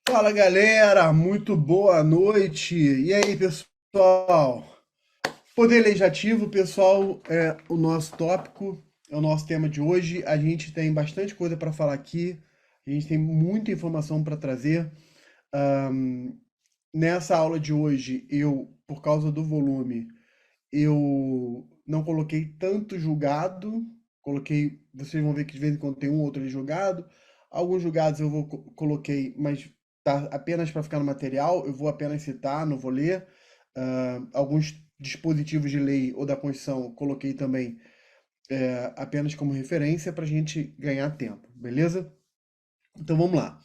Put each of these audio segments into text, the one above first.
Fala galera, muito boa noite. E aí, pessoal? Poder legislativo, pessoal, é o nosso tópico, é o nosso tema de hoje. A gente tem bastante coisa para falar aqui, a gente tem muita informação para trazer. Ahn, Nessa aula de hoje, por causa do volume, eu não coloquei tanto julgado, vocês vão ver que de vez em quando tem um ou outro ali julgado. Alguns julgados coloquei, mas tá apenas para ficar no material, eu vou apenas citar, não vou ler. Alguns dispositivos de lei ou da Constituição eu coloquei também apenas como referência para a gente ganhar tempo, beleza? Então vamos lá.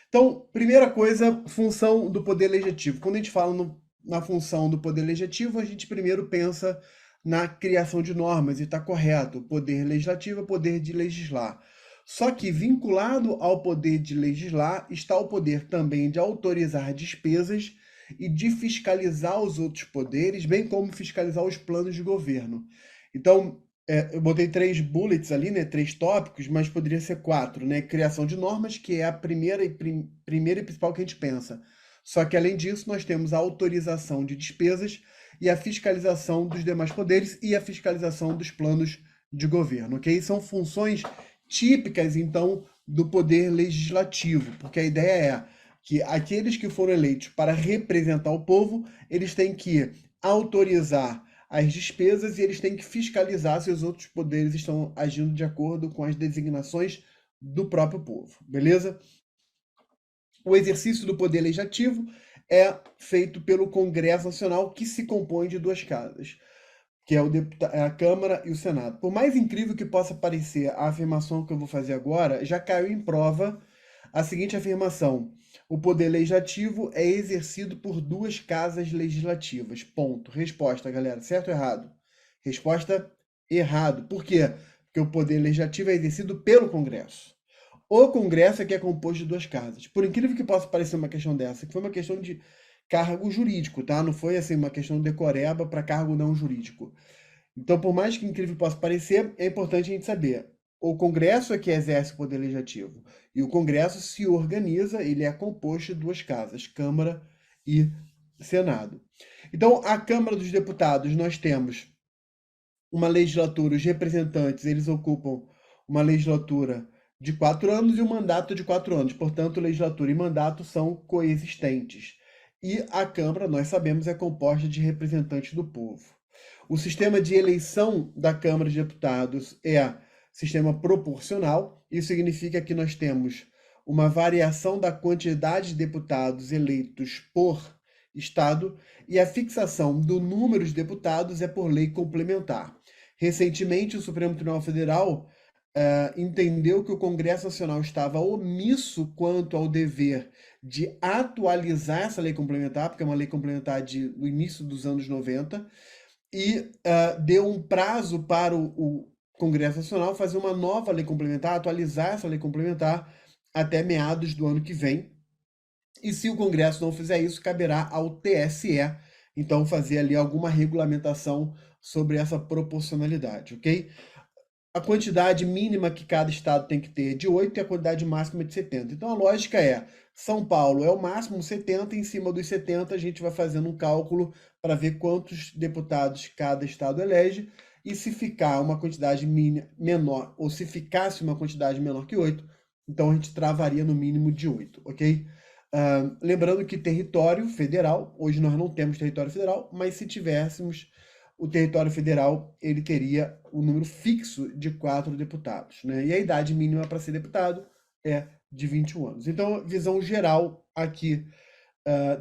Então, primeira coisa, função do poder legislativo. Quando a gente fala na função do poder legislativo, a gente primeiro pensa na criação de normas, e está correto. O poder legislativo é o poder de legislar. Só que vinculado ao poder de legislar está o poder também de autorizar despesas e de fiscalizar os outros poderes, bem como fiscalizar os planos de governo. Então, eu botei três bullets ali, né? Três tópicos, mas poderia ser quatro, né? Criação de normas, que é a primeira e principal que a gente pensa. Só que, além disso, nós temos a autorização de despesas e a fiscalização dos demais poderes e a fiscalização dos planos de governo, ok? São funções típicas, então, do poder legislativo, porque a ideia é que aqueles que foram eleitos para representar o povo, eles têm que autorizar as despesas e eles têm que fiscalizar se os outros poderes estão agindo de acordo com as designações do próprio povo, beleza? O exercício do poder legislativo é feito pelo Congresso Nacional, que se compõe de duas casas, que é a Câmara e o Senado. Por mais incrível que possa parecer a afirmação que eu vou fazer agora, já caiu em prova a seguinte afirmação: o poder legislativo é exercido por duas casas legislativas. Ponto. Resposta, galera. Certo ou errado? Resposta: errado. Por quê? Porque o poder legislativo é exercido pelo Congresso. O Congresso é que é composto de duas casas. Por incrível que possa parecer uma questão dessa, que foi uma questão de cargo jurídico, tá? Não foi assim uma questão decoreba para cargo não jurídico. Então, por mais que incrível possa parecer, é importante a gente saber. O Congresso é que exerce o poder legislativo. E o Congresso se organiza, ele é composto de duas casas, Câmara e Senado. Então, a Câmara dos Deputados, nós temos uma legislatura, os representantes, eles ocupam uma legislatura de 4 anos e um mandato de 4 anos. Portanto, legislatura e mandato são coexistentes. E a Câmara, nós sabemos, é composta de representantes do povo. O sistema de eleição da Câmara de Deputados é sistema proporcional. Isso significa que nós temos uma variação da quantidade de deputados eleitos por estado e a fixação do número de deputados é por lei complementar. Recentemente, o Supremo Tribunal Federal entendeu que o Congresso Nacional estava omisso quanto ao dever de atualizar essa lei complementar, porque é uma lei complementar do início dos anos 90, e deu um prazo para o Congresso Nacional fazer uma nova lei complementar, atualizar essa lei complementar até meados do ano que vem. E se o Congresso não fizer isso, caberá ao TSE, então, fazer ali alguma regulamentação sobre essa proporcionalidade, ok? A quantidade mínima que cada estado tem que ter é de 8 e a quantidade máxima é de 70. Então a lógica é, São Paulo é o máximo 70, em cima dos 70 a gente vai fazendo um cálculo para ver quantos deputados cada estado elege, e se ficar uma quantidade menor, ou se ficasse uma quantidade menor que 8, então a gente travaria no mínimo de 8, ok? Lembrando que território federal, hoje nós não temos território federal, mas se tivéssemos, o território federal ele teria o número fixo de 4 deputados, né? E a idade mínima para ser deputado é de 21 anos. Então, visão geral aqui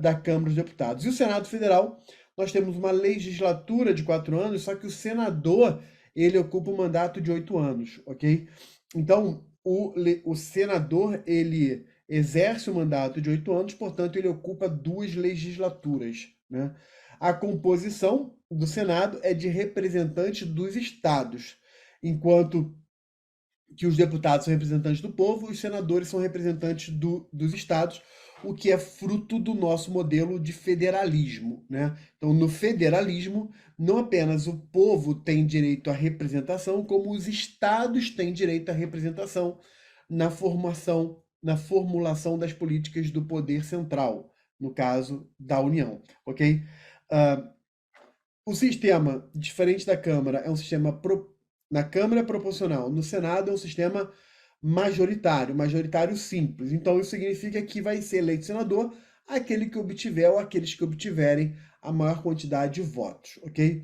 da Câmara dos Deputados. E o Senado Federal, nós temos uma legislatura de 4 anos, só que o senador ele ocupa um mandato de 8 anos, ok? Então, o senador ele exerce o mandato de 8 anos, portanto, ele ocupa duas legislaturas, né? A composição do Senado é de representantes dos estados, enquanto que os deputados são representantes do povo, os senadores são representantes dos estados, o que é fruto do nosso modelo de federalismo, né? Então, no federalismo, não apenas o povo tem direito à representação, como os estados têm direito à representação na formação na formulação das políticas do poder central, no caso da União, ok? O sistema, diferente da Câmara, é um sistema na Câmara é proporcional, no Senado é um sistema majoritário simples. Então, isso significa que vai ser eleito senador aquele que obtiver ou aqueles que obtiverem a maior quantidade de votos, ok?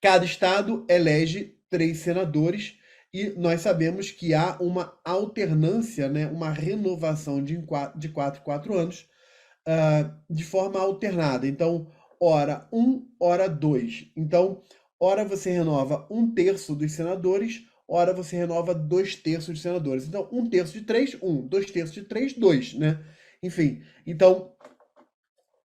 Cada estado elege 3 senadores e nós sabemos que há uma alternância, né, uma renovação de 4 em 4 anos, de forma alternada. Então, ora 1, ora 2. Então, ora você renova 1/3 dos senadores, ora você renova 2/3 dos senadores. Então, 1/3 de 3, 1. 2/3 de 3, 2, né? Enfim, então,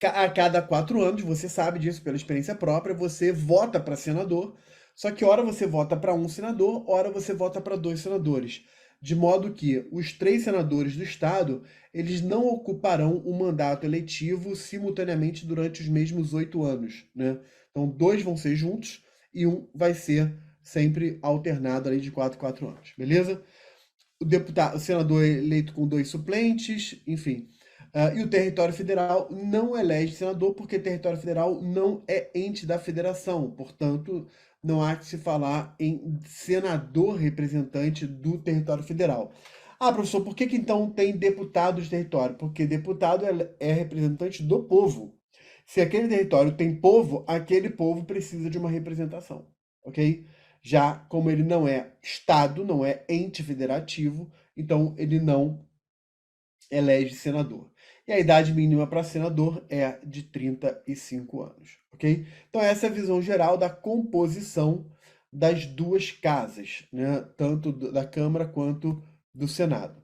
a cada 4 anos, você sabe disso pela experiência própria, você vota para senador, só que ora você vota para um senador, ora você vota para 2 senadores. De modo que os 3 senadores do estado, eles não ocuparão o mandato eletivo simultaneamente durante os mesmos 8 anos, né? Então, 2 vão ser juntos e um vai ser sempre alternado ali de 4 em 4 anos, beleza? O senador é eleito com 2 suplentes, enfim. E o território federal não elege senador, porque território federal não é ente da federação, portanto, não há que se falar em senador representante do território federal. Ah, professor, por que então tem deputado de território? Porque deputado é representante do povo. Se aquele território tem povo, aquele povo precisa de uma representação, ok? Já como ele não é Estado, não é ente federativo, então ele não elege senador. E a idade mínima para senador é de 35 anos, ok? Então essa é a visão geral da composição das duas casas, né? Tanto da Câmara quanto do Senado.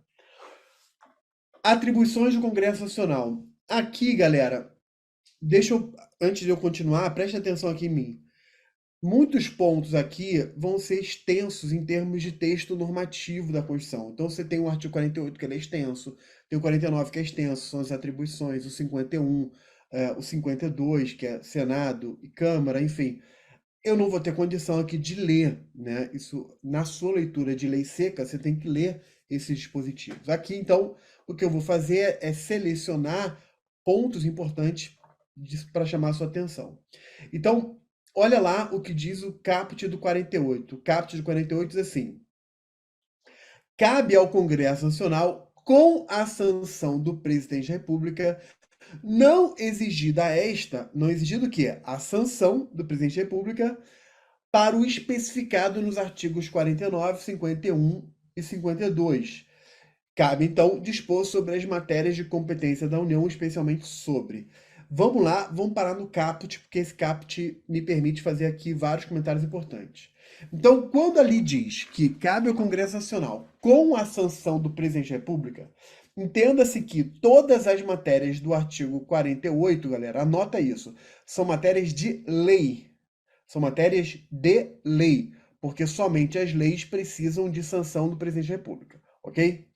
Atribuições do Congresso Nacional. Aqui, galera, antes de eu continuar, preste atenção aqui em mim. Muitos pontos aqui vão ser extensos em termos de texto normativo da Constituição. Então, você tem o artigo 48, que ele é extenso, tem o 49, que é extenso, são as atribuições, o 51, o 52, que é Senado e Câmara, enfim. Eu não vou ter condição aqui de ler, né? Isso, na sua leitura de lei seca, você tem que ler esses dispositivos. Aqui, então, o que eu vou fazer é selecionar pontos importantes para chamar a sua atenção. Então, olha lá o que diz o caput do 48. O caput do 48 diz assim: cabe ao Congresso Nacional, com a sanção do presidente da República, não exigido o quê? A sanção do presidente da República para o especificado nos artigos 49, 51 e 52. Cabe, então, dispor sobre as matérias de competência da União, especialmente sobre. Vamos lá, vamos parar no caput, porque esse caput me permite fazer aqui vários comentários importantes. Então, quando ali diz que cabe ao Congresso Nacional, com a sanção do presidente da República, entenda-se que todas as matérias do artigo 48, galera, anota isso, são matérias de lei. São matérias de lei, porque somente as leis precisam de sanção do presidente da República, ok?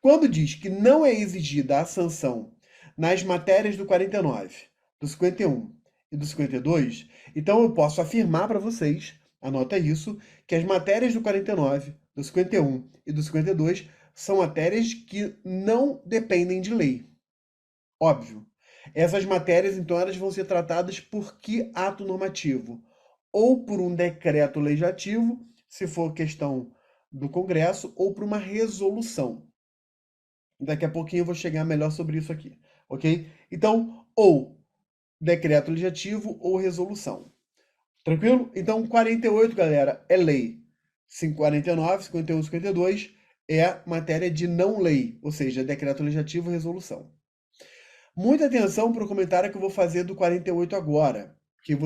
Quando diz que não é exigida a sanção nas matérias do 49, do 51 e do 52, então eu posso afirmar para vocês, anota isso, que as matérias do 49, do 51 e do 52 são matérias que não dependem de lei. Óbvio. Essas matérias, então, elas vão ser tratadas por que ato normativo? Ou por um decreto legislativo, se for questão do Congresso, ou por uma resolução. Daqui a pouquinho eu vou chegar melhor sobre isso aqui, ok? Então, ou decreto legislativo ou resolução. Tranquilo? Então, 48, galera, é lei. 49, 51, 52 é matéria de não lei, ou seja, decreto legislativo ou resolução. Muita atenção para o comentário que eu vou fazer do 48 agora, que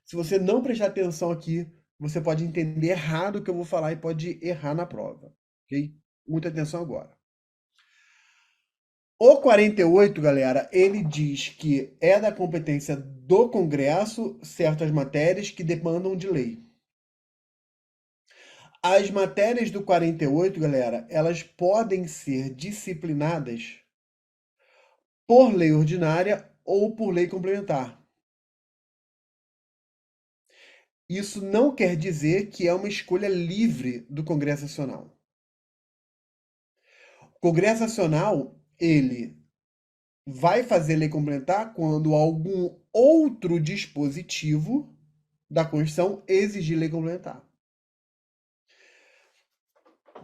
se você não prestar atenção aqui, você pode entender errado o que eu vou falar e pode errar na prova, ok? Muita atenção agora. O 48, galera, ele diz que é da competência do Congresso certas matérias que demandam de lei. As matérias do 48, galera, elas podem ser disciplinadas por lei ordinária ou por lei complementar. Isso não quer dizer que é uma escolha livre do Congresso Nacional. Congresso Nacional, ele vai fazer lei complementar quando algum outro dispositivo da Constituição exigir lei complementar.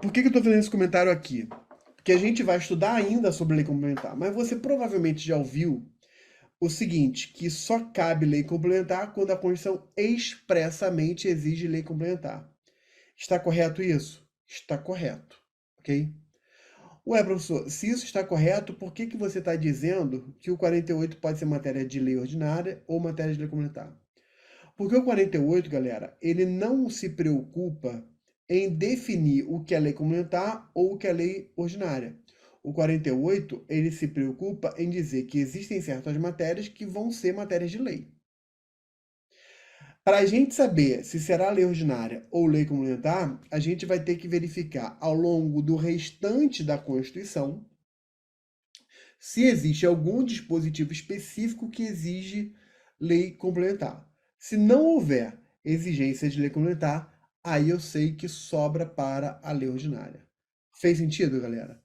Por que eu estou fazendo esse comentário aqui? Porque a gente vai estudar ainda sobre lei complementar, mas você provavelmente já ouviu o seguinte, que só cabe lei complementar quando a Constituição expressamente exige lei complementar. Está correto isso? Está correto, ok? Ué, professor, se isso está correto, por que você está dizendo que o 48 pode ser matéria de lei ordinária ou matéria de lei complementar? Porque o 48, galera, ele não se preocupa em definir o que é lei complementar ou o que é lei ordinária. O 48, ele se preocupa em dizer que existem certas matérias que vão ser matérias de lei. Para a gente saber se será lei ordinária ou lei complementar, a gente vai ter que verificar ao longo do restante da Constituição se existe algum dispositivo específico que exige lei complementar. Se não houver exigência de lei complementar, aí eu sei que sobra para a lei ordinária. Fez sentido, galera?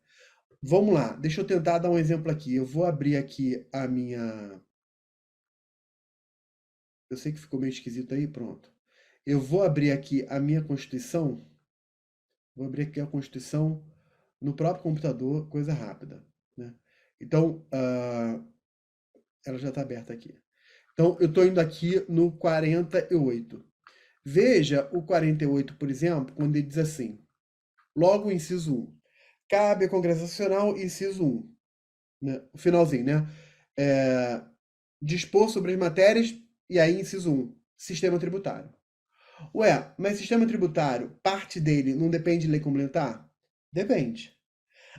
Vamos lá, deixa eu tentar dar um exemplo aqui. Eu vou abrir aqui a minha... Eu sei que ficou meio esquisito aí, pronto. Eu vou abrir aqui a minha Constituição. Vou abrir aqui a Constituição no próprio computador, coisa rápida, né? Então, ela já está aberta aqui. Então, eu estou indo aqui no 48. Veja o 48, por exemplo, quando ele diz assim, logo o inciso 1. Cabe ao Congresso Nacional, inciso 1. Né? O finalzinho, né? Dispor sobre as matérias, e aí inciso 1. Sistema tributário. Ué, mas sistema tributário, parte dele não depende de lei complementar? Depende.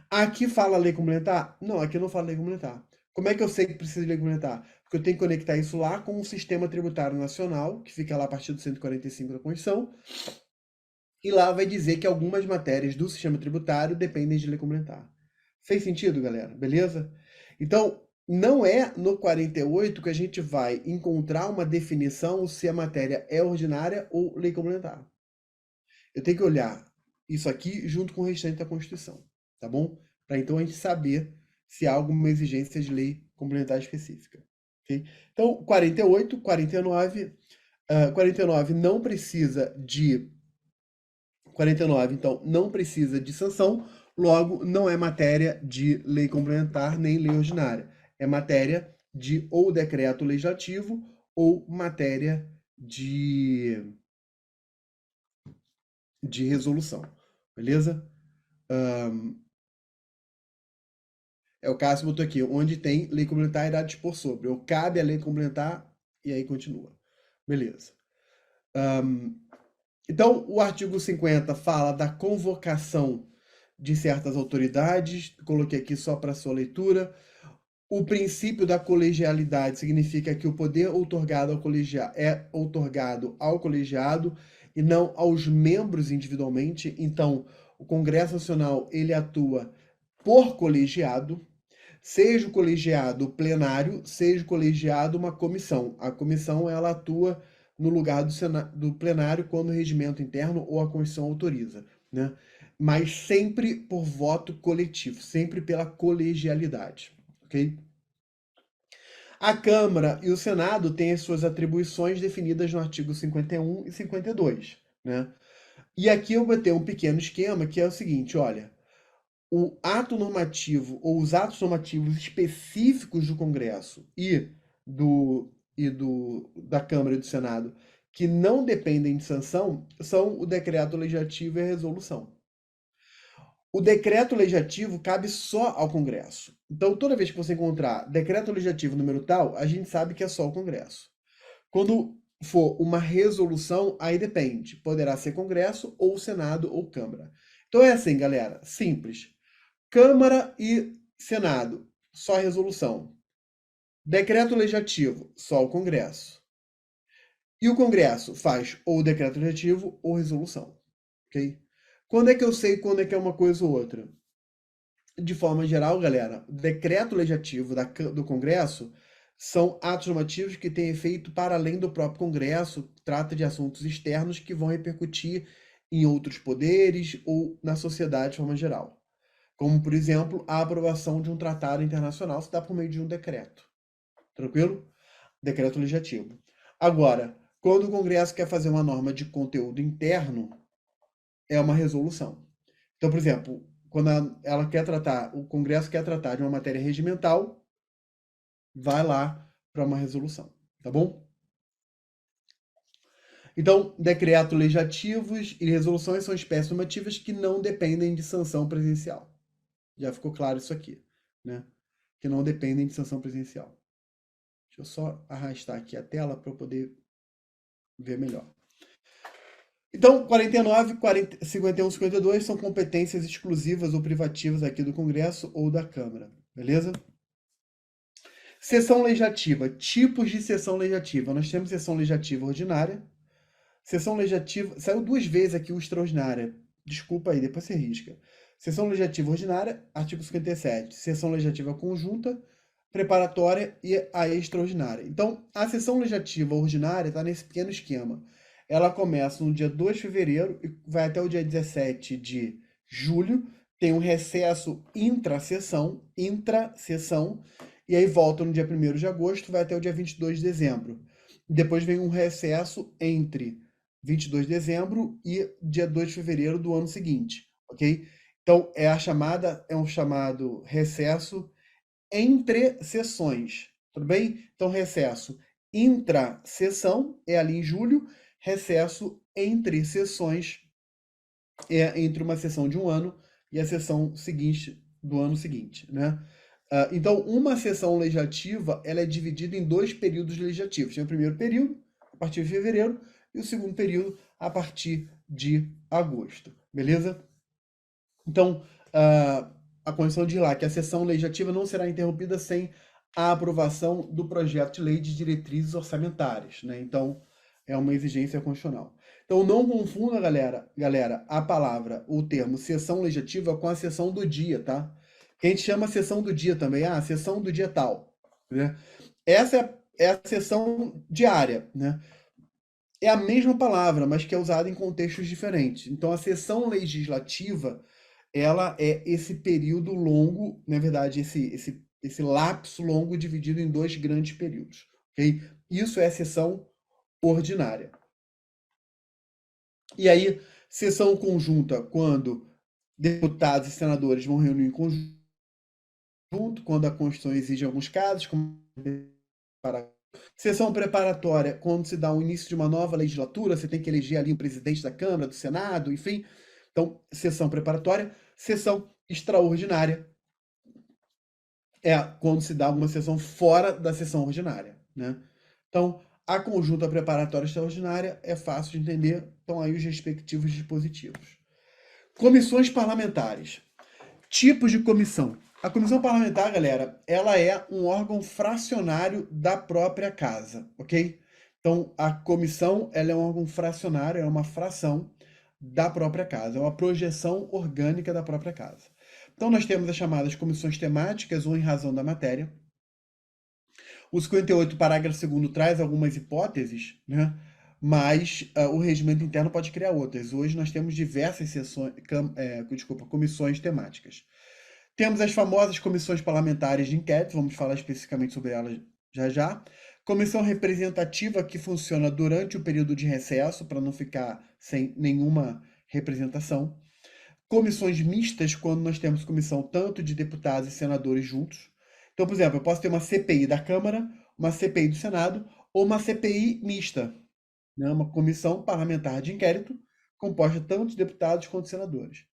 Aqui fala lei complementar? Não, aqui não fala lei complementar. Como é que eu sei que precisa de lei complementar? Porque eu tenho que conectar isso lá com o Sistema Tributário Nacional, que fica lá a partir do 145 da Constituição, e lá vai dizer que algumas matérias do sistema tributário dependem de lei complementar. Fez sentido, galera? Beleza? Então, não é no 48 que a gente vai encontrar uma definição se a matéria é ordinária ou lei complementar. Eu tenho que olhar isso aqui junto com o restante da Constituição, tá bom? Para então a gente saber se há alguma exigência de lei complementar específica. Okay? Então, 48, 49, 49 não precisa de 49, então, não precisa de sanção, logo, não é matéria de lei complementar nem lei ordinária. É matéria de ou decreto legislativo ou matéria de resolução. Beleza? É o caso que botou aqui, onde tem lei complementar irá dispor sobre. Ou cabe a lei complementar e aí continua. Beleza. Então, o artigo 50 fala da convocação de certas autoridades. Coloquei aqui só para sua leitura. O princípio da colegialidade significa que o poder outorgado ao colegiado é outorgado ao colegiado e não aos membros individualmente. Então, o Congresso Nacional ele atua por colegiado, seja o colegiado plenário, seja o colegiado uma comissão. A comissão ela atua no lugar do plenário quando o regimento interno ou a Constituição autoriza, né? Mas sempre por voto coletivo, sempre pela colegialidade, ok? A Câmara e o Senado têm as suas atribuições definidas no artigo 51 e 52, né? E aqui eu vou ter um pequeno esquema que é o seguinte, olha, o ato normativo ou os atos normativos específicos do Congresso da Câmara e do Senado que não dependem de sanção são o decreto legislativo e a resolução. O decreto legislativo cabe só ao Congresso. Então, toda vez que você encontrar decreto legislativo número tal, a gente sabe que é só o Congresso. Quando for uma resolução, aí depende. Poderá ser Congresso, ou Senado, ou Câmara. Então é assim, galera, simples. Câmara e Senado, só resolução. Decreto legislativo, só o Congresso. E o Congresso faz ou decreto legislativo ou resolução. Ok? Quando é que eu sei quando é que é uma coisa ou outra? De forma geral, galera, decreto legislativo do Congresso são atos normativos que têm efeito para além do próprio Congresso, trata de assuntos externos que vão repercutir em outros poderes ou na sociedade de forma geral. como, por exemplo, a aprovação de um tratado internacional se dá por meio de um decreto. Tranquilo? Decreto legislativo. Agora, quando o Congresso quer fazer uma norma de conteúdo interno, é uma resolução. Então, por exemplo, quando ela quer tratar, o Congresso quer tratar de uma matéria regimental, vai lá para uma resolução, tá bom? Então, decretos legislativos e resoluções são espécies normativas que não dependem de sanção presidencial. Já ficou claro isso aqui, né? Que não dependem de sanção presidencial. Deixa eu só arrastar aqui a tela para eu poder ver melhor. Então, 49, 40, 51, 52 são competências exclusivas ou privativas aqui do Congresso ou da Câmara, beleza? Sessão legislativa, tipos de sessão legislativa. Nós temos sessão legislativa ordinária, sessão legislativa, saiu 2 vezes aqui o extraordinária, desculpa aí, depois você risca. Sessão legislativa ordinária, artigo 57, sessão legislativa conjunta, preparatória e a extraordinária. Então, a sessão legislativa ordinária está nesse pequeno esquema. Ela começa no dia 2 de fevereiro e vai até o dia 17 de julho, tem um recesso intra-sessão, e aí volta no dia 1º de agosto, vai até o dia 22 de dezembro. Depois vem um recesso entre 22 de dezembro e dia 2 de fevereiro do ano seguinte, ok? Então, é um chamado recesso entre sessões, tudo bem? Então, recesso intra-sessão é ali em julho, recesso entre sessões é entre uma sessão de um ano e a sessão seguinte do ano seguinte, né? Então, uma sessão legislativa ela é dividida em 2 períodos legislativos. Tem o primeiro período, a partir de fevereiro, e o segundo período, a partir de agosto. Beleza? Então, a Constituição diz lá que a sessão legislativa não será interrompida sem a aprovação do projeto de lei de diretrizes orçamentárias, né? Então, é uma exigência constitucional. Então, não confunda, galera, a palavra, o termo sessão legislativa com a sessão do dia, tá? Que a gente chama sessão do dia também, sessão do dia tal, né? Essa é a sessão diária, né? É a mesma palavra, mas que é usada em contextos diferentes. Então, a sessão legislativa, ela é esse período longo, na verdade, esse lapso longo dividido em 2 grandes períodos, ok? Isso é a sessão ordinária. E aí, sessão conjunta, quando deputados e senadores vão reunir em conjunto, quando a Constituição exige alguns casos, como para sessão preparatória, quando se dá o início de uma nova legislatura, você tem que eleger ali o presidente da Câmara, do Senado, enfim. Então, sessão preparatória. Sessão extraordinária é quando se dá uma sessão fora da sessão ordinária, né? Então, a conjunta preparatória extraordinária é fácil de entender, estão aí os respectivos dispositivos. Comissões parlamentares. Tipos de comissão. A comissão parlamentar, galera, ela é um órgão fracionário da própria casa, ok? Então, a comissão, ela é um órgão fracionário, é uma fração da própria casa, é uma projeção orgânica da própria casa. Então, nós temos as chamadas comissões temáticas ou em razão da matéria. O 58, parágrafo 2º, traz algumas hipóteses, né? Mas o regimento interno pode criar outras. Hoje nós temos diversas comissões temáticas. Temos as famosas comissões parlamentares de inquérito, vamos falar especificamente sobre elas já já. Comissão representativa, que funciona durante o período de recesso, para não ficar sem nenhuma representação. Comissões mistas, quando nós temos comissão tanto de deputados e senadores juntos. Então, por exemplo, eu posso ter uma CPI da Câmara, uma CPI do Senado, ou uma CPI mista, né? Uma comissão parlamentar de inquérito, composta tanto de deputados quanto de senadores.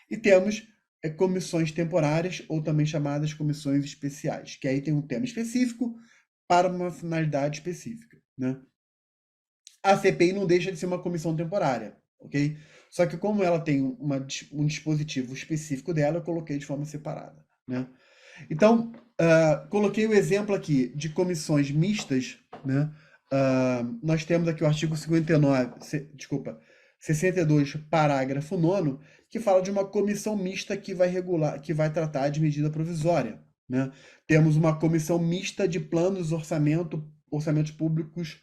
E temos comissões temporárias, ou também chamadas comissões especiais, que aí tem um tema específico para uma finalidade específica, né? A CPI não deixa de ser uma comissão temporária, ok? Só que como ela tem um dispositivo específico dela, eu coloquei de forma separada, né? Então, coloquei o exemplo aqui de comissões mistas, né? Nós temos aqui o artigo 62, parágrafo 9º, que fala de uma comissão mista que vai tratar de medida provisória, né? Temos uma comissão mista de planos, orçamentos públicos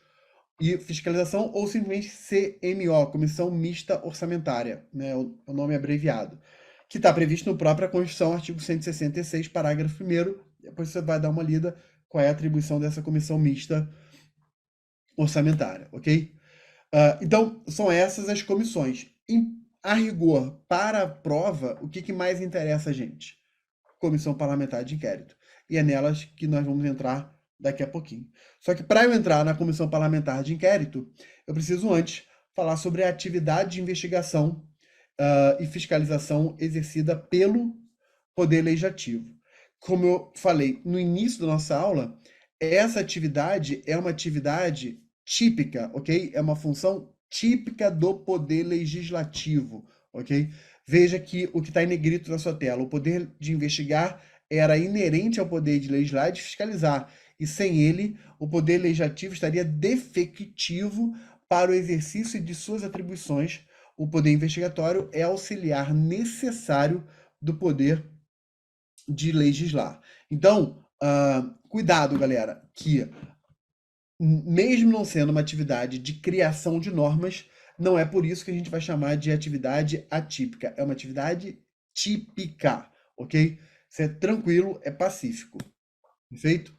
e fiscalização, ou simplesmente CMO, Comissão Mista Orçamentária, né? O nome abreviado. que está previsto na própria Constituição, artigo 166, parágrafo 1º. Depois você vai dar uma lida qual é a atribuição dessa comissão mista orçamentária, ok? Então, são essas as comissões. A rigor, para a prova, o que mais interessa a gente? Comissão Parlamentar de Inquérito. E é nelas que nós vamos entrar daqui a pouquinho. Só que para eu entrar na Comissão Parlamentar de Inquérito, eu preciso antes falar sobre a atividade de investigação e fiscalização exercida pelo Poder Legislativo. Como eu falei no início da nossa aula, essa atividade é uma atividade típica, ok? É uma função típica do Poder Legislativo, ok? Veja que o que está em negrito na sua tela, o poder de investigar era inerente ao poder de legislar e de fiscalizar, e sem ele, o Poder Legislativo estaria defectivo para o exercício de suas atribuições. O poder investigatório é auxiliar necessário do poder de legislar. Então, cuidado, galera, que mesmo não sendo uma atividade de criação de normas, não é por isso que a gente vai chamar de atividade atípica. É uma atividade típica, ok? Isso é tranquilo, é pacífico. Perfeito?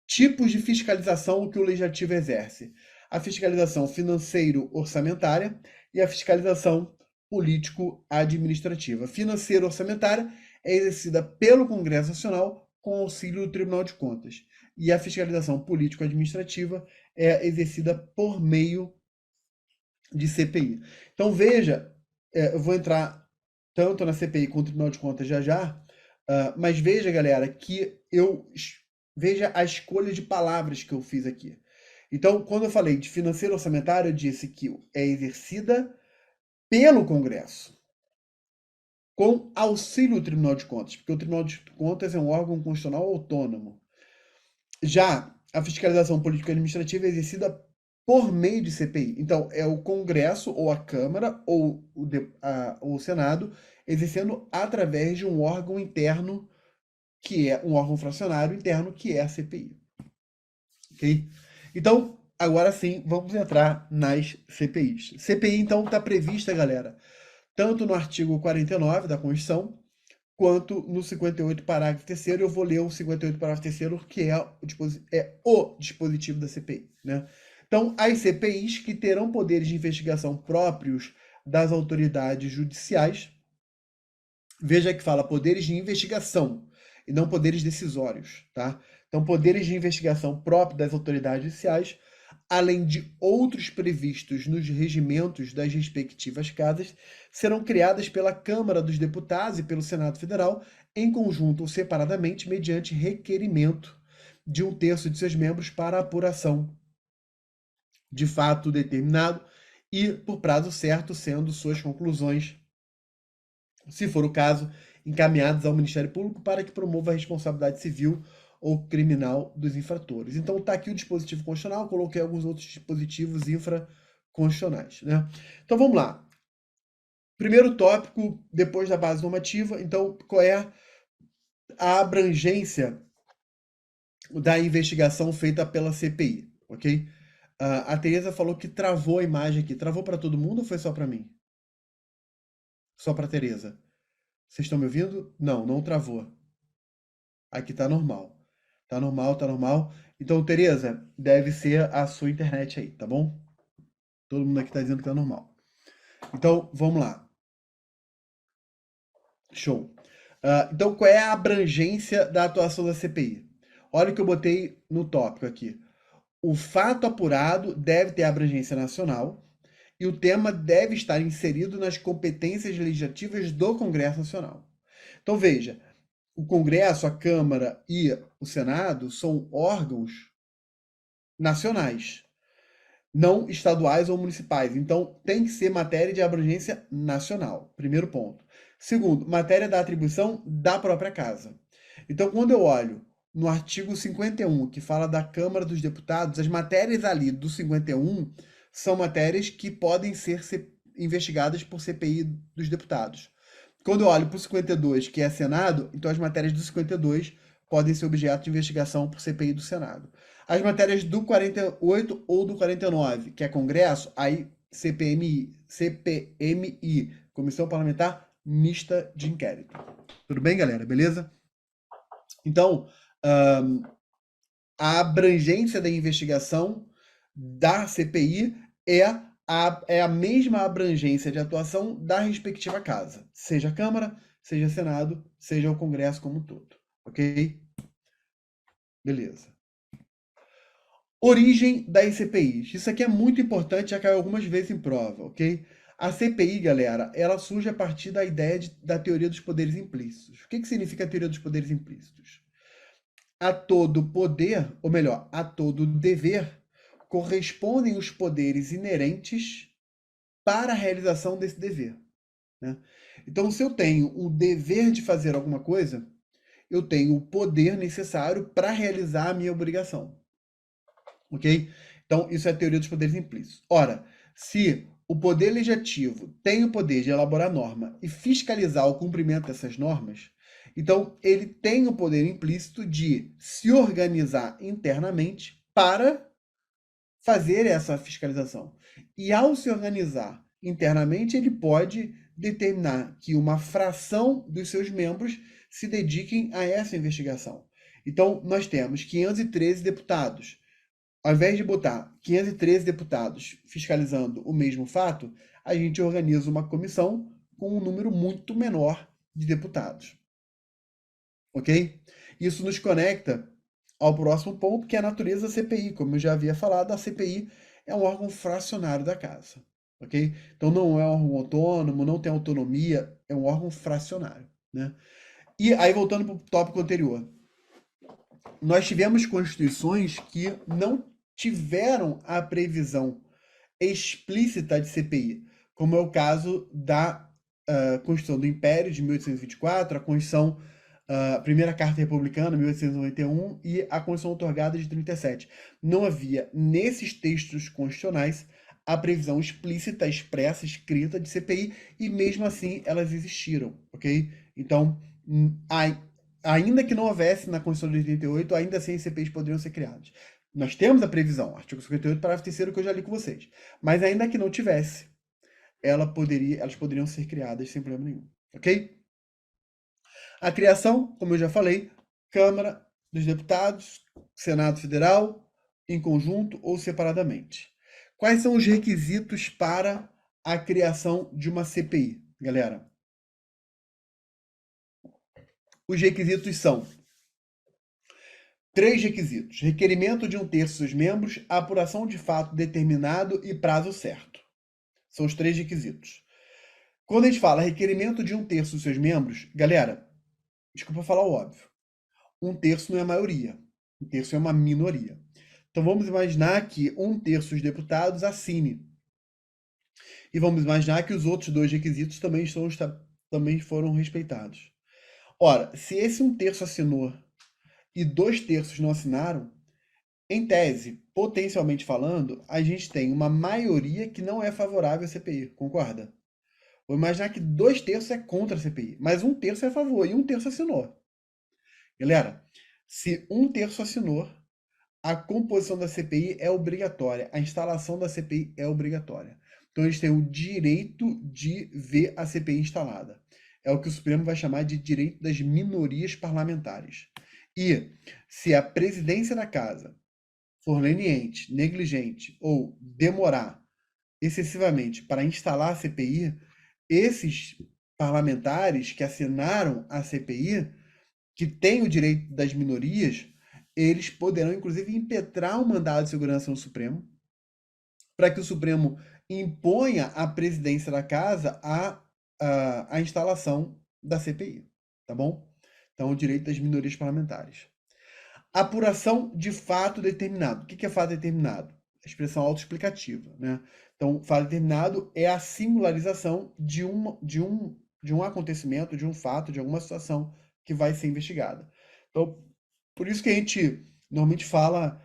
Tipos de fiscalização que o legislativo exerce: a fiscalização financeiro-orçamentária e a fiscalização político-administrativa. Financeiro-orçamentária é exercida pelo Congresso Nacional com auxílio do Tribunal de Contas. E a fiscalização político-administrativa é exercida por meio de CPI. Então, veja, eu vou entrar tanto na CPI quanto no Tribunal de Contas já, mas veja, galera, que veja a escolha de palavras que eu fiz aqui. Então, quando eu falei de financeiro orçamentário, eu disse que é exercida pelo Congresso, com auxílio do Tribunal de Contas, porque o Tribunal de Contas é um órgão constitucional autônomo. Já a fiscalização política administrativa é exercida por meio de CPI. Então, é o Congresso, ou a Câmara, ou o Senado, exercendo através de um órgão interno, que é um órgão fracionário interno, que é a CPI. Ok? Então, agora sim, vamos entrar nas CPIs. CPI, então, está prevista, galera, tanto no artigo 49 da Constituição, quanto no 58, parágrafo 3º. Eu vou ler o 58, parágrafo 3º, que é o dispositivo da CPI, né? Então, as CPIs que terão poderes de investigação próprios das autoridades judiciais, veja que fala poderes de investigação e não poderes decisórios, tá? Então, poderes de investigação próprios das autoridades judiciais, além de outros previstos nos regimentos das respectivas casas, serão criadas pela Câmara dos Deputados e pelo Senado Federal, em conjunto ou separadamente, mediante requerimento de 1/3 de seus membros para apuração de fato determinado e por prazo certo, sendo suas conclusões, se for o caso, encaminhadas ao Ministério Público para que promova a responsabilidade civil ou criminal dos infratores. Então está aqui o dispositivo constitucional, coloquei alguns outros dispositivos infraconstitucionais, né? Então vamos lá. Primeiro tópico, depois da base normativa, então qual é a abrangência da investigação feita pela CPI, ok? A Tereza falou que travou a imagem aqui. Travou para todo mundo ou foi só para mim? Só para a Tereza. Vocês estão me ouvindo? Não, não travou. Aqui tá normal. Tá normal, tá normal. Então, Tereza, deve ser a sua internet aí, tá bom? Todo mundo aqui tá dizendo que tá normal. Então, vamos lá. Show. Então, qual é a abrangência da atuação da CPI? Olha o que eu botei no tópico aqui. O fato apurado deve ter abrangência nacional e o tema deve estar inserido nas competências legislativas do Congresso Nacional. Então, veja, o Congresso, a Câmara e o Senado são órgãos nacionais, não estaduais ou municipais. Então, tem que ser matéria de abrangência nacional. Primeiro ponto. Segundo, matéria da atribuição da própria casa. Então, quando eu olho no artigo 51, que fala da Câmara dos Deputados, as matérias ali do 51 são matérias que podem ser investigadas por CPI dos deputados. Quando eu olho para o 52, que é Senado, então as matérias do 52 podem ser objeto de investigação por CPI do Senado. As matérias do 48 ou do 49, que é Congresso, aí CPMI, Comissão Parlamentar mista de inquérito. Tudo bem, galera? Beleza? Então, a abrangência da investigação da CPI é a mesma abrangência de atuação da respectiva casa, seja a Câmara, seja Senado, seja o Congresso como um todo, ok? Beleza. Origem das CPIs. Isso aqui é muito importante, já caiu algumas vezes em prova, ok? A CPI, galera, ela surge a partir da ideia da teoria dos poderes implícitos. O que significa a teoria dos poderes implícitos? A todo poder, ou melhor, a todo dever, correspondem os poderes inerentes para a realização desse dever, né? Então, se eu tenho o dever de fazer alguma coisa, eu tenho o poder necessário para realizar a minha obrigação, ok? Então, isso é a teoria dos poderes implícitos. Ora, se o poder legislativo tem o poder de elaborar norma e fiscalizar o cumprimento dessas normas, então ele tem o poder implícito de se organizar internamente para fazer essa fiscalização. E ao se organizar internamente, ele pode determinar que uma fração dos seus membros se dediquem a essa investigação. Então, nós temos 513 deputados. Ao invés de botar 513 deputados fiscalizando o mesmo fato, a gente organiza uma comissão com um número muito menor de deputados. Ok? Isso nos conecta ao próximo ponto, que é a natureza da CPI. Como eu já havia falado, a CPI é um órgão fracionário da casa. Ok? Então não é um órgão autônomo, não tem autonomia, é um órgão fracionário. Né? E aí, voltando para o tópico anterior, nós tivemos constituições que não tiveram a previsão explícita de CPI, como é o caso da Constituição do Império de 1824, a Constituição, a primeira Carta Republicana, 1891, e a Constituição Outorgada de 37. Não havia, nesses textos constitucionais, a previsão explícita, expressa, escrita de CPI, e mesmo assim elas existiram, ok? Então, ainda que não houvesse na Constituição de 88, ainda assim as CPIs poderiam ser criadas. Nós temos a previsão, artigo 58, parágrafo 3º, que eu já li com vocês. Mas ainda que não tivesse, elas poderiam ser criadas sem problema nenhum, ok? A criação, como eu já falei, Câmara dos Deputados, Senado Federal, em conjunto ou separadamente. Quais são os requisitos para a criação de uma CPI, galera? Os requisitos são 3 requisitos: requerimento de 1/3 dos membros, apuração de fato determinado e prazo certo. São os 3 requisitos. Quando a gente fala requerimento de 1/3 dos seus membros, galera, desculpa falar o óbvio, 1/3 não é a maioria, 1/3 é uma minoria. Então vamos imaginar que 1/3 dos deputados assine. E vamos imaginar que os outros 2 requisitos também foram respeitados. Ora, se esse 1/3 assinou e 2/3 não assinaram, em tese, potencialmente falando, a gente tem uma maioria que não é favorável à CPI, concorda? Vou imaginar que 2/3 é contra a CPI, mas 1/3 é a favor e 1/3 assinou. Galera, se 1/3 assinou, a composição da CPI é obrigatória, a instalação da CPI é obrigatória. Então eles têm o direito de ver a CPI instalada. É o que o Supremo vai chamar de direito das minorias parlamentares. E se a presidência da casa for leniente, negligente ou demorar excessivamente para instalar a CPI, esses parlamentares que assinaram a CPI, que têm o direito das minorias, eles poderão, inclusive, impetrar um mandado de segurança no Supremo, para que o Supremo imponha à presidência da casa a instalação da CPI, tá bom? Então, o direito das minorias parlamentares. Apuração de fato determinado. O que é fato determinado? A expressão autoexplicativa, né? Então, fato determinado é a singularização de um acontecimento, de um fato, de alguma situação que vai ser investigada. Então, por isso que a gente normalmente fala,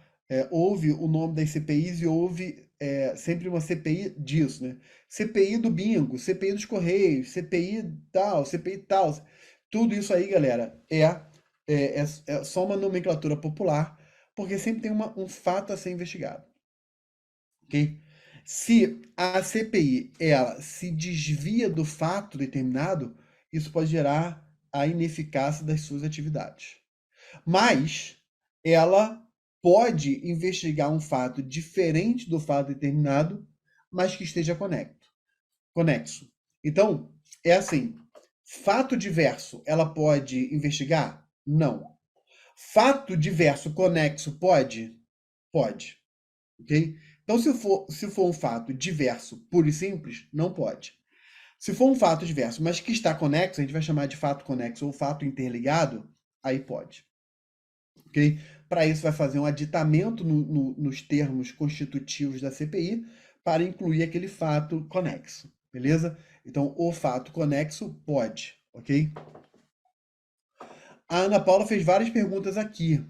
ouve o nome das CPIs e ouve sempre uma CPI disso, né? CPI do bingo, CPI dos Correios, CPI tal, CPI tal. Tudo isso aí, galera, é só uma nomenclatura popular, porque sempre tem um fato a ser investigado. Ok? Se a CPI ela se desvia do fato determinado, isso pode gerar a ineficácia das suas atividades. Mas ela pode investigar um fato diferente do fato determinado, mas que esteja conexo. Então, é assim, fato diverso, ela pode investigar? Não. Fato diverso conexo pode? Pode. Ok? Então, se for um fato diverso, puro e simples, não pode. Se for um fato diverso, mas que está conexo, a gente vai chamar de fato conexo ou fato interligado, aí pode. Ok? Para isso, vai fazer um aditamento nos termos constitutivos da CPI para incluir aquele fato conexo. Beleza? Então, o fato conexo pode. Ok? A Ana Paula fez várias perguntas aqui.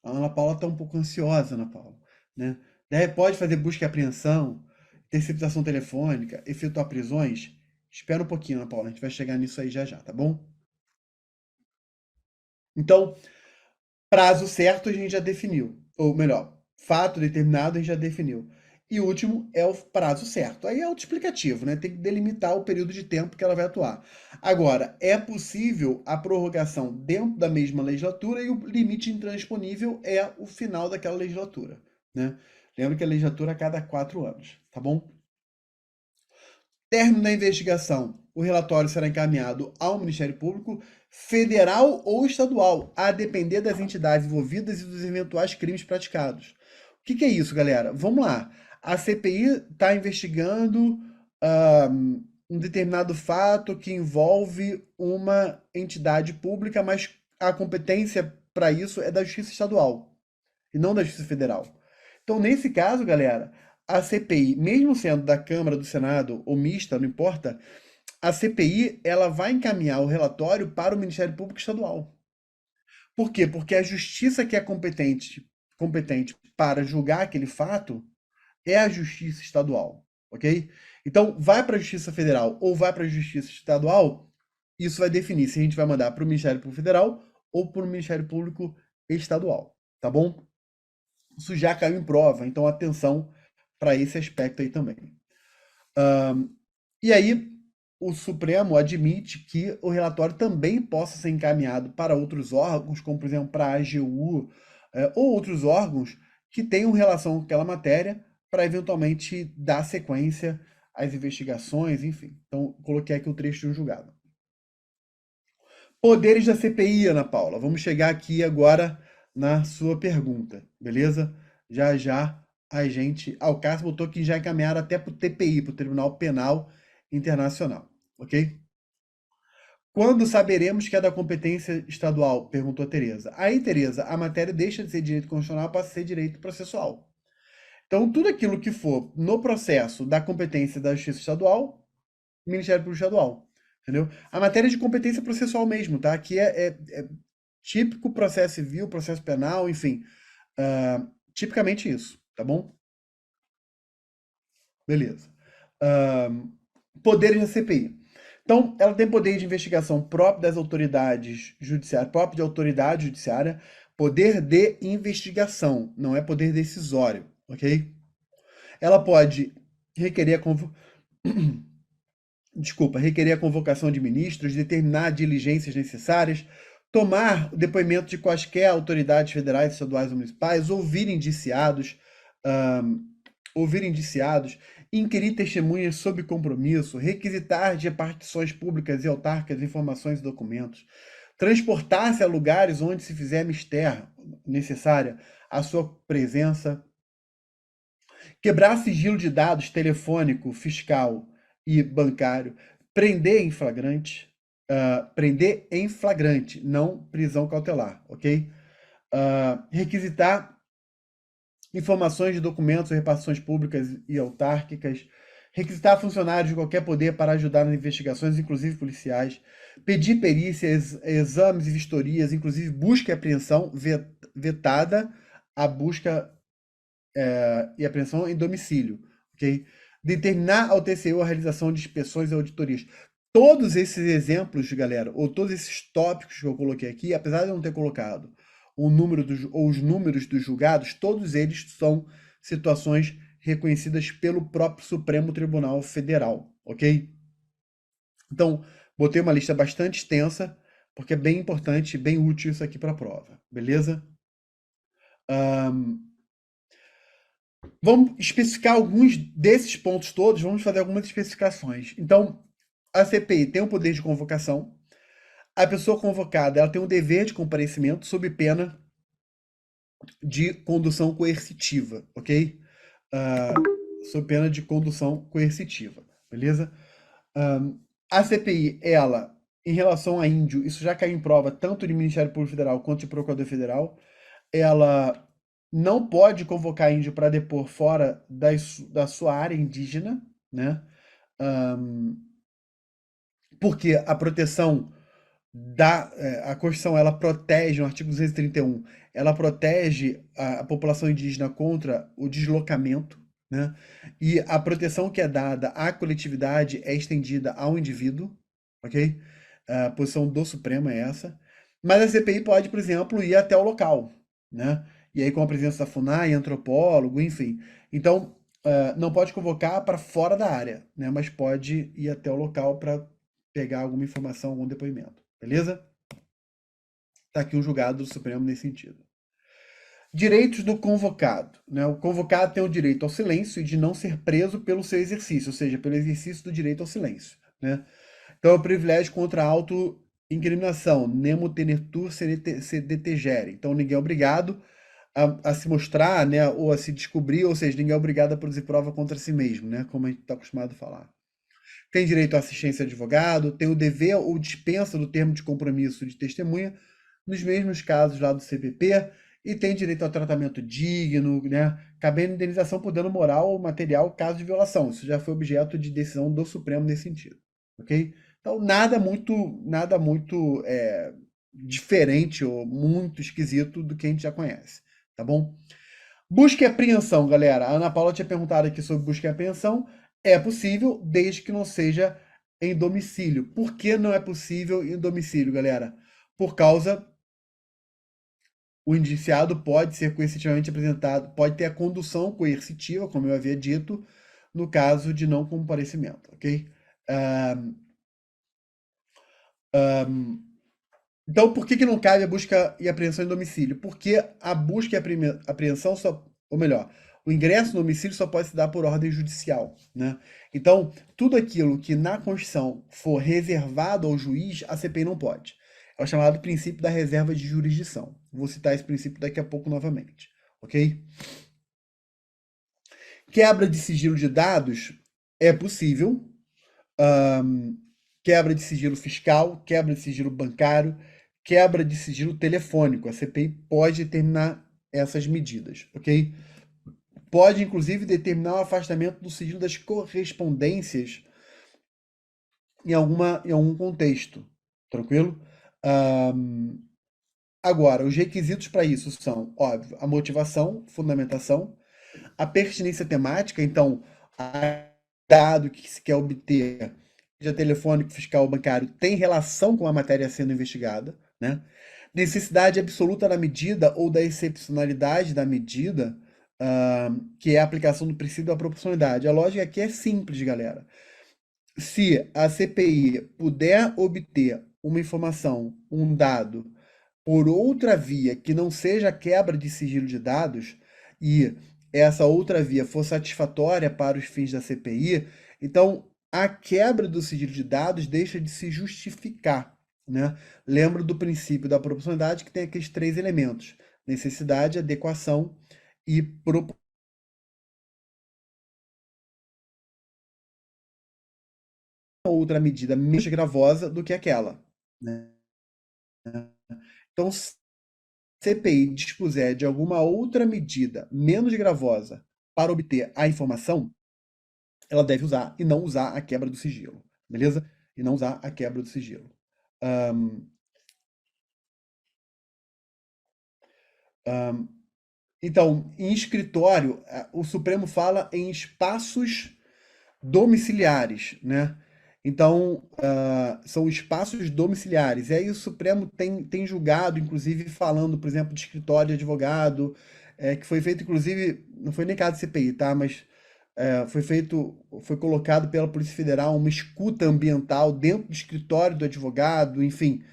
A Ana Paula está um pouco ansiosa, Ana Paula. Né? Pode fazer busca e apreensão, interceptação telefônica, efetuar prisões? Espera um pouquinho, Ana Paula, a gente vai chegar nisso aí já já, tá bom? Então, prazo certo a gente já definiu. Ou melhor, fato determinado a gente já definiu. E o último é o prazo certo. Aí é autoexplicativo, né? Tem que delimitar o período de tempo que ela vai atuar. Agora, é possível a prorrogação dentro da mesma legislatura e o limite intransponível é o final daquela legislatura, né? Lembra que a legislatura é a cada 4 anos, tá bom? Término da investigação. O relatório será encaminhado ao Ministério Público Federal ou estadual, a depender das entidades envolvidas e dos eventuais crimes praticados. O que é isso, galera? Vamos lá. A CPI está investigando um determinado fato que envolve uma entidade pública, mas a competência para isso é da Justiça Estadual e não da Justiça Federal. Então, nesse caso, galera, a CPI, mesmo sendo da Câmara, do Senado ou mista, não importa, a CPI ela vai encaminhar o relatório para o Ministério Público Estadual. Por quê? Porque a justiça que é competente para julgar aquele fato é a Justiça Estadual, ok? Então, vai para a Justiça Federal ou vai para a Justiça Estadual, isso vai definir se a gente vai mandar para o Ministério Público Federal ou para o Ministério Público Estadual, tá bom? Isso já caiu em prova, então atenção para esse aspecto aí também. E aí, o Supremo admite que o relatório também possa ser encaminhado para outros órgãos, como por exemplo para a AGU, ou outros órgãos que tenham relação com aquela matéria, para eventualmente dar sequência às investigações, enfim. Então, coloquei aqui o trecho de um julgado. Poderes da CPI, Ana Paula. Vamos chegar aqui agora na sua pergunta, beleza? Já já a gente. Ah, o Cássio botou que já encaminharam até para o TPI, para o Tribunal Penal Internacional, ok? Quando saberemos que é da competência estadual? Perguntou a Tereza. Aí, Tereza, a matéria deixa de ser direito constitucional para ser direito processual. Então, tudo aquilo que for no processo da competência da Justiça Estadual, Ministério Público Estadual. Entendeu? A matéria de competência processual mesmo, tá? Aqui é típico processo civil, processo penal, enfim. Tipicamente isso, tá bom? Beleza. Poderes da CPI. Então, ela tem poder de investigação próprio das autoridades judiciárias, próprio de autoridade judiciária, poder de investigação, não é poder decisório, ok? Ela pode requerer requerer a convocação de ministros, determinar diligências necessárias, tomar o depoimento de quaisquer autoridades federais, estaduais ou municipais, ouvir indiciados, inquirir testemunhas sob compromisso, requisitar de repartições públicas e autárquicas informações e documentos, transportar-se a lugares onde se fizer mister necessária a sua presença, quebrar sigilo de dados telefônico, fiscal e bancário, prender em flagrante, não prisão cautelar, ok? Requisitar informações de documentos ou repartições públicas e autárquicas, requisitar funcionários de qualquer poder para ajudar nas investigações, inclusive policiais, pedir perícias, exames e vistorias, inclusive busca e apreensão, vetada a busca e apreensão em domicílio, ok? Determinar ao TCU a realização de inspeções e auditorias. Todos esses exemplos, galera, ou todos esses tópicos que eu coloquei aqui, apesar de eu não ter colocado o número ou os números dos julgados, todos eles são situações reconhecidas pelo próprio Supremo Tribunal Federal, ok? Então, Botei uma lista bastante extensa, porque é bem importante, bem útil isso aqui para a prova, beleza? Vamos especificar alguns desses pontos todos, vamos fazer algumas especificações. Então, a CPI tem o poder de convocação. A pessoa convocada, ela tem o dever de comparecimento sob pena de condução coercitiva, ok? Sob pena de condução coercitiva, beleza? A CPI, ela, em relação a índio, isso já caiu em prova tanto de Ministério Público Federal quanto de Procurador Federal, ela não pode convocar índio para depor fora da sua área indígena, né? Porque a proteção a Constituição, ela protege, no artigo 231, ela protege a população indígena contra o deslocamento, né? E a proteção que é dada à coletividade é estendida ao indivíduo, ok? A posição do Supremo é essa. Mas a CPI pode, por exemplo, ir até o local, né? E aí com a presença da FUNAI, antropólogo, enfim. Então, não pode convocar para fora da área, né? Mas pode ir até o local para pegar alguma informação, algum depoimento. Beleza? Está aqui um julgado do Supremo nesse sentido. Direitos do convocado. Né? O convocado tem o direito ao silêncio e de não ser preso pelo seu exercício, ou seja, pelo exercício do direito ao silêncio. Né? Então, é o privilégio contra a autoincriminação, nemo tenetur se detegere. Então, ninguém é obrigado a se mostrar, né, ou a se descobrir, ou seja, ninguém é obrigado a produzir prova contra si mesmo, né, como a gente está acostumado a falar. Tem direito à assistência de advogado, tem o dever ou dispensa do termo de compromisso de testemunha, nos mesmos casos lá do CPP, e tem direito ao tratamento digno, né? Cabendo indenização por dano moral ou material caso de violação. Isso já foi objeto de decisão do Supremo nesse sentido, ok? Então, nada muito diferente ou muito esquisito do que a gente já conhece, tá bom? Busca e apreensão, galera. A Ana Paula tinha perguntado aqui sobre busca e apreensão. É possível, desde que não seja em domicílio. Por que não é possível em domicílio, galera? Por causa o indiciado pode ser coercitivamente apresentado, pode ter a condução coercitiva, como eu havia dito, no caso de não comparecimento, ok? Então, por que não cabe a busca e apreensão em domicílio? Porque a busca e a apreensão só, ou melhor, o ingresso no domicílio só pode se dar por ordem judicial, né? Então, tudo aquilo que na Constituição for reservado ao juiz, a CPI não pode. É o chamado princípio da reserva de jurisdição. Vou citar esse princípio daqui a pouco novamente, ok? Quebra de sigilo de dados é possível. Quebra de sigilo fiscal, quebra de sigilo bancário, quebra de sigilo telefônico. A CPI pode determinar essas medidas, ok? Pode, inclusive, determinar o afastamento do sigilo das correspondências em algum contexto, tranquilo? Agora, os requisitos para isso são, óbvio, a motivação, fundamentação, a pertinência temática, então, a dado que se quer obter, seja telefônico, fiscal ou bancário, tem relação com a matéria sendo investigada, né? Necessidade absoluta da medida ou da excepcionalidade da medida, que é a aplicação do princípio da proporcionalidade. A lógica aqui é simples, galera. Se a CPI puder obter uma informação, um dado, por outra via que não seja quebra de sigilo de dados, e essa outra via for satisfatória para os fins da CPI, então a quebra do sigilo de dados deixa de se justificar, né? Lembro do princípio da proporcionalidade que tem aqueles três elementos: necessidade, adequação e proporcionalidade. Outra medida menos gravosa do que aquela, né? Então, CPI dispuser de alguma outra medida menos gravosa para obter a informação, ela deve usar e não usar a quebra do sigilo, beleza? E não usar a quebra do sigilo. Então, em escritório, o Supremo fala em espaços domiciliares, né? Então, são espaços domiciliares. E aí o Supremo tem julgado, inclusive, falando, por exemplo, de escritório de advogado, que foi feito, inclusive, não foi nem caso de CPI, tá? Mas foi colocado pela Polícia Federal uma escuta ambiental dentro do escritório do advogado, enfim.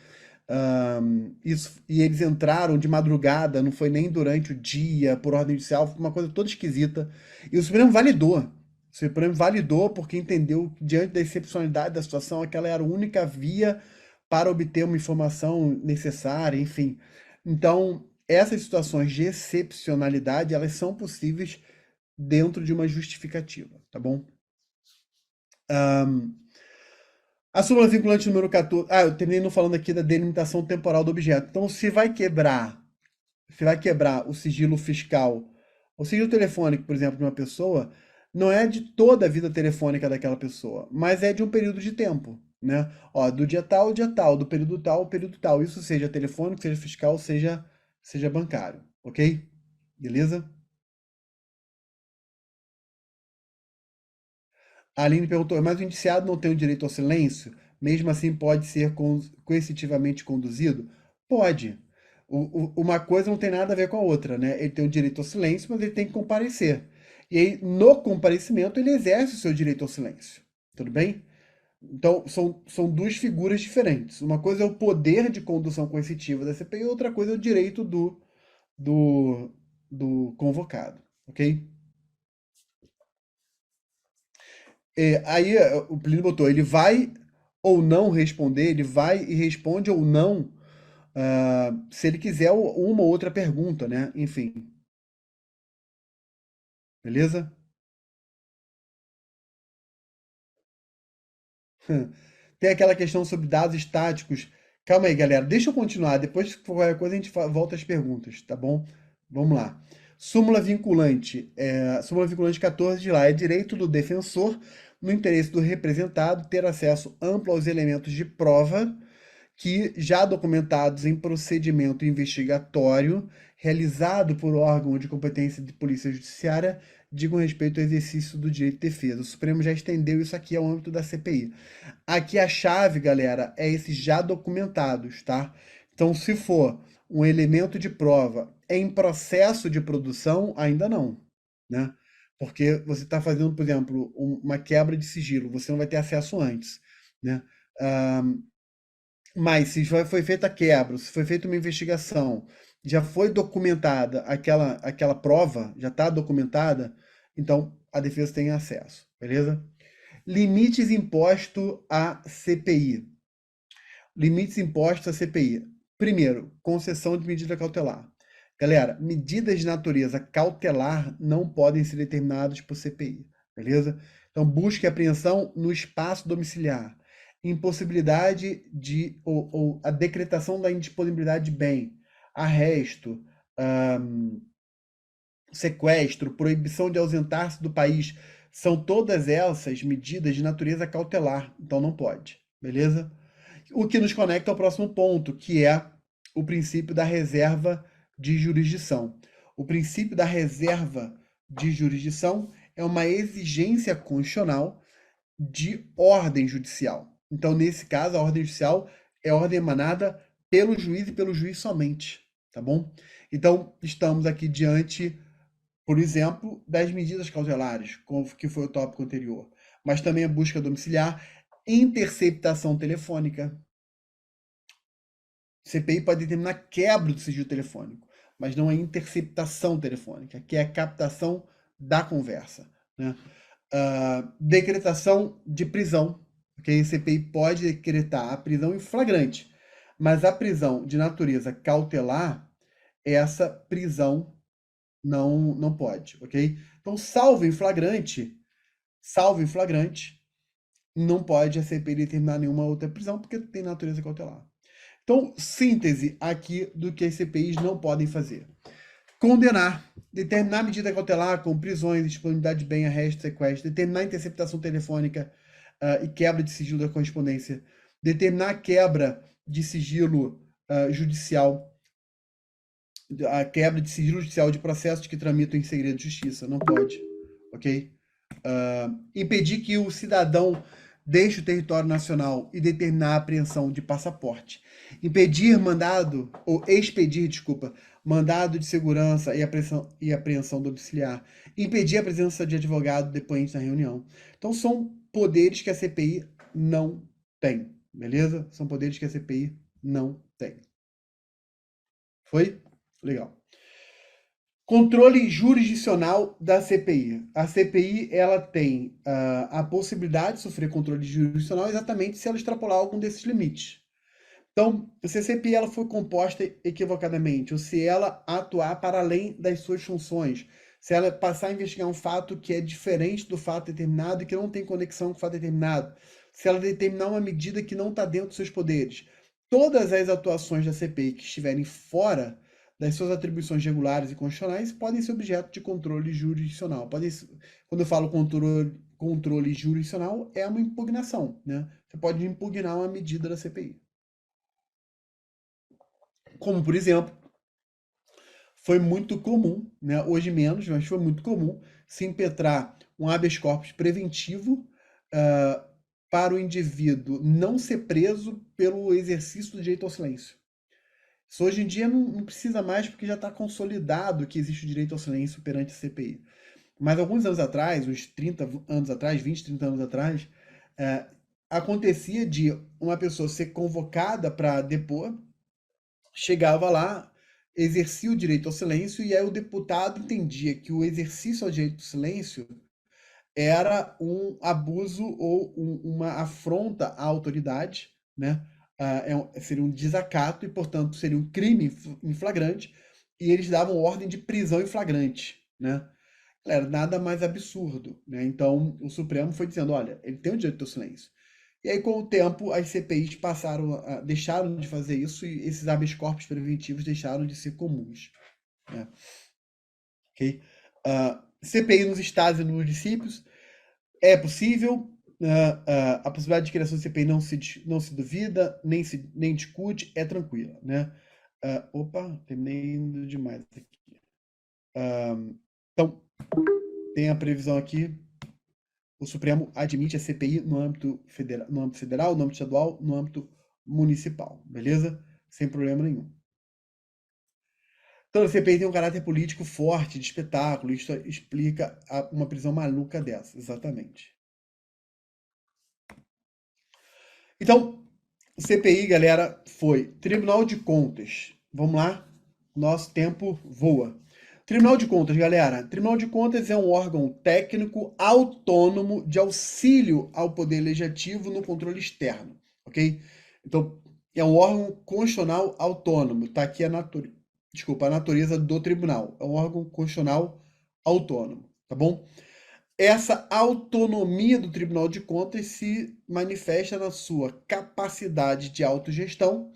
E eles entraram de madrugada, não foi nem durante o dia, por ordem judicial, foi uma coisa toda esquisita. E o Supremo validou. O Supremo validou porque entendeu que, diante da excepcionalidade da situação, aquela era a única via para obter uma informação necessária, enfim. Então, essas situações de excepcionalidade, elas são possíveis dentro de uma justificativa, tá bom? A súmula vinculante número 14. Eu terminei não falando aqui da delimitação temporal do objeto. Então, se vai quebrar o sigilo fiscal, o sigilo telefônico, por exemplo, de uma pessoa, não é de toda a vida telefônica daquela pessoa, mas é de um período de tempo, né? Ó, do dia tal ao dia tal, do período tal ao período tal. Isso seja telefônico, seja fiscal, seja bancário, ok? Beleza? A Aline perguntou, mas o indiciado não tem o direito ao silêncio? Mesmo assim pode ser coercitivamente conduzido? Pode. Uma coisa não tem nada a ver com a outra, né? Ele tem o direito ao silêncio, mas ele tem que comparecer. E aí, no comparecimento, ele exerce o seu direito ao silêncio. Tudo bem? Então, são duas figuras diferentes. Uma coisa é o poder de condução coercitiva da CPI, outra coisa é o direito do, do convocado, ok? Aí o Plínio botou, ele vai ou não responder, ele vai e responde ou não, se ele quiser uma ou outra pergunta, né? Enfim, beleza? Tem aquela questão sobre dados estáticos. Calma aí, galera, deixa eu continuar, depois qualquer coisa a gente volta às perguntas, tá bom? Vamos lá. Súmula vinculante 14 de lá, é direito do defensor, no interesse do representado, ter acesso amplo aos elementos de prova que, já documentados em procedimento investigatório realizado por órgão de competência de polícia judiciária, digam respeito ao exercício do direito de defesa. O Supremo já estendeu isso aqui ao âmbito da CPI. Aqui a chave, galera, é esses já documentados, tá? Então, se for um elemento de prova em processo de produção, ainda não, né? Porque você está fazendo, por exemplo, uma quebra de sigilo, você não vai ter acesso antes, né? Ah, mas se foi feita a quebra, se foi feita uma investigação, já foi documentada aquela prova, já está documentada, então a defesa tem acesso, beleza? Limites impostos à CPI. Limites impostos à CPI. Primeiro, concessão de medida cautelar. Galera, medidas de natureza cautelar não podem ser determinadas por CPI, beleza? Então, busca e apreensão no espaço domiciliar. Impossibilidade ou a decretação da indisponibilidade de bem, arresto, sequestro, proibição de ausentar-se do país, são todas essas medidas de natureza cautelar, então não pode, beleza? O que nos conecta ao próximo ponto, que é o princípio da reserva de jurisdição. O princípio da reserva de jurisdição é uma exigência constitucional de ordem judicial. Então, nesse caso, a ordem judicial é ordem emanada pelo juiz e pelo juiz somente, tá bom? Então, estamos aqui diante, por exemplo, das medidas cautelares, que foi o tópico anterior, mas também a busca domiciliar, interceptação telefônica. CPI pode determinar quebra do sigilo telefônico, mas não a interceptação telefônica, que é a captação da conversa, né? Decretação de prisão, porque a CPI pode decretar a prisão em flagrante, mas a prisão de natureza cautelar, essa prisão não pode, ok? Então, salvo em flagrante, não pode a CPI determinar nenhuma outra prisão, porque tem natureza cautelar. Então, síntese aqui do que as CPIs não podem fazer. Condenar, determinar medida cautelar com prisões, disponibilidade de bem, arresto, sequestro, determinar interceptação telefônica e quebra de sigilo da correspondência, determinar quebra de sigilo judicial, a quebra de sigilo judicial de processos que tramitam em segredo de justiça, não pode, ok? Impedir que o cidadão deixe o território nacional e determinar a apreensão de passaporte. Impedir mandado, ou expedir, desculpa, mandado de segurança e apreensão domiciliar, impedir a presença de advogado depoente na reunião. Então, são poderes que a CPI não tem, beleza? São poderes que a CPI não tem. Foi? Legal. Controle jurisdicional da CPI. A CPI ela tem a possibilidade de sofrer controle jurisdicional exatamente se ela extrapolar algum desses limites. Então, se a CPI ela foi composta equivocadamente, ou se ela atuar para além das suas funções, se ela passar a investigar um fato que é diferente do fato determinado e que não tem conexão com o fato determinado, se ela determinar uma medida que não está dentro dos seus poderes, todas as atuações da CPI que estiverem fora das suas atribuições regulares e constitucionais podem ser objeto de controle jurisdicional. Quando eu falo controle jurisdicional, é uma impugnação, né? Você pode impugnar uma medida da CPI. Como, por exemplo, foi muito comum, né? Hoje menos, mas foi muito comum, se impetrar um habeas corpus preventivo para o indivíduo não ser preso pelo exercício do direito ao silêncio. Isso hoje em dia não precisa mais, porque já está consolidado que existe o direito ao silêncio perante a CPI. Mas alguns anos atrás, uns 30 anos atrás, 20, 30 anos atrás, acontecia de uma pessoa ser convocada para depor, chegava lá, exercia o direito ao silêncio, e aí o deputado entendia que o exercício ao direito ao silêncio era um abuso ou uma afronta à autoridade, né? Seria um desacato e, portanto, seria um crime em flagrante, e eles davam ordem de prisão em flagrante, né? Era nada mais absurdo, né? Então, o Supremo foi dizendo, olha, ele tem o direito ao silêncio. E aí, com o tempo, as CPIs deixaram de fazer isso, e esses habeas corpus preventivos deixaram de ser comuns, né? Ok? CPI nos estados e nos municípios é possível. A possibilidade de criação de CPI não se duvida, nem discute, é tranquila, né? Opa, terminei indo demais aqui. Então, tem a previsão aqui. O Supremo admite a CPI no âmbito federal, no âmbito estadual, no âmbito municipal, beleza? Sem problema nenhum. Então, a CPI tem um caráter político forte, de espetáculo. Isso explica uma prisão maluca dessa, exatamente. Então, CPI, galera, foi Tribunal de Contas. Vamos lá? Nosso tempo voa. Tribunal de Contas, galera. Tribunal de Contas é um órgão técnico autônomo de auxílio ao Poder Legislativo no controle externo, ok? Então, é um órgão constitucional autônomo. Tá aqui a natureza do tribunal. É um órgão constitucional autônomo, tá bom? Essa autonomia do Tribunal de Contas se manifesta na sua capacidade de autogestão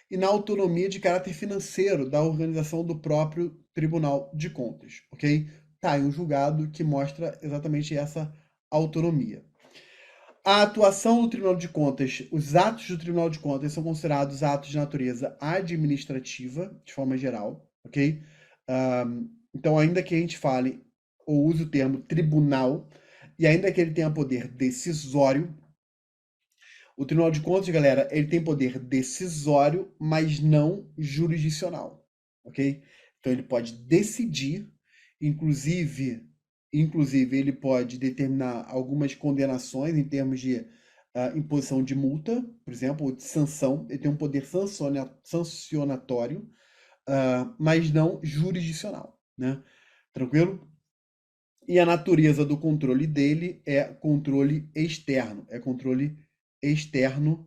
e na autonomia de caráter financeiro da organização do próprio Tribunal de Contas, ok? Tá aí um julgado que mostra exatamente essa autonomia. A atuação do Tribunal de Contas, os atos do Tribunal de Contas são considerados atos de natureza administrativa, de forma geral, ok? Então, ainda que a gente fale ou use o termo tribunal, e ainda que ele tenha poder decisório, o Tribunal de Contas, galera, ele tem poder decisório, mas não jurisdicional, ok? Então, ele pode decidir, inclusive ele pode determinar algumas condenações em termos de imposição de multa, por exemplo, ou de sanção. Ele tem um poder sancionatório, mas não jurisdicional, né? Tranquilo? E a natureza do controle dele é controle externo. É controle externo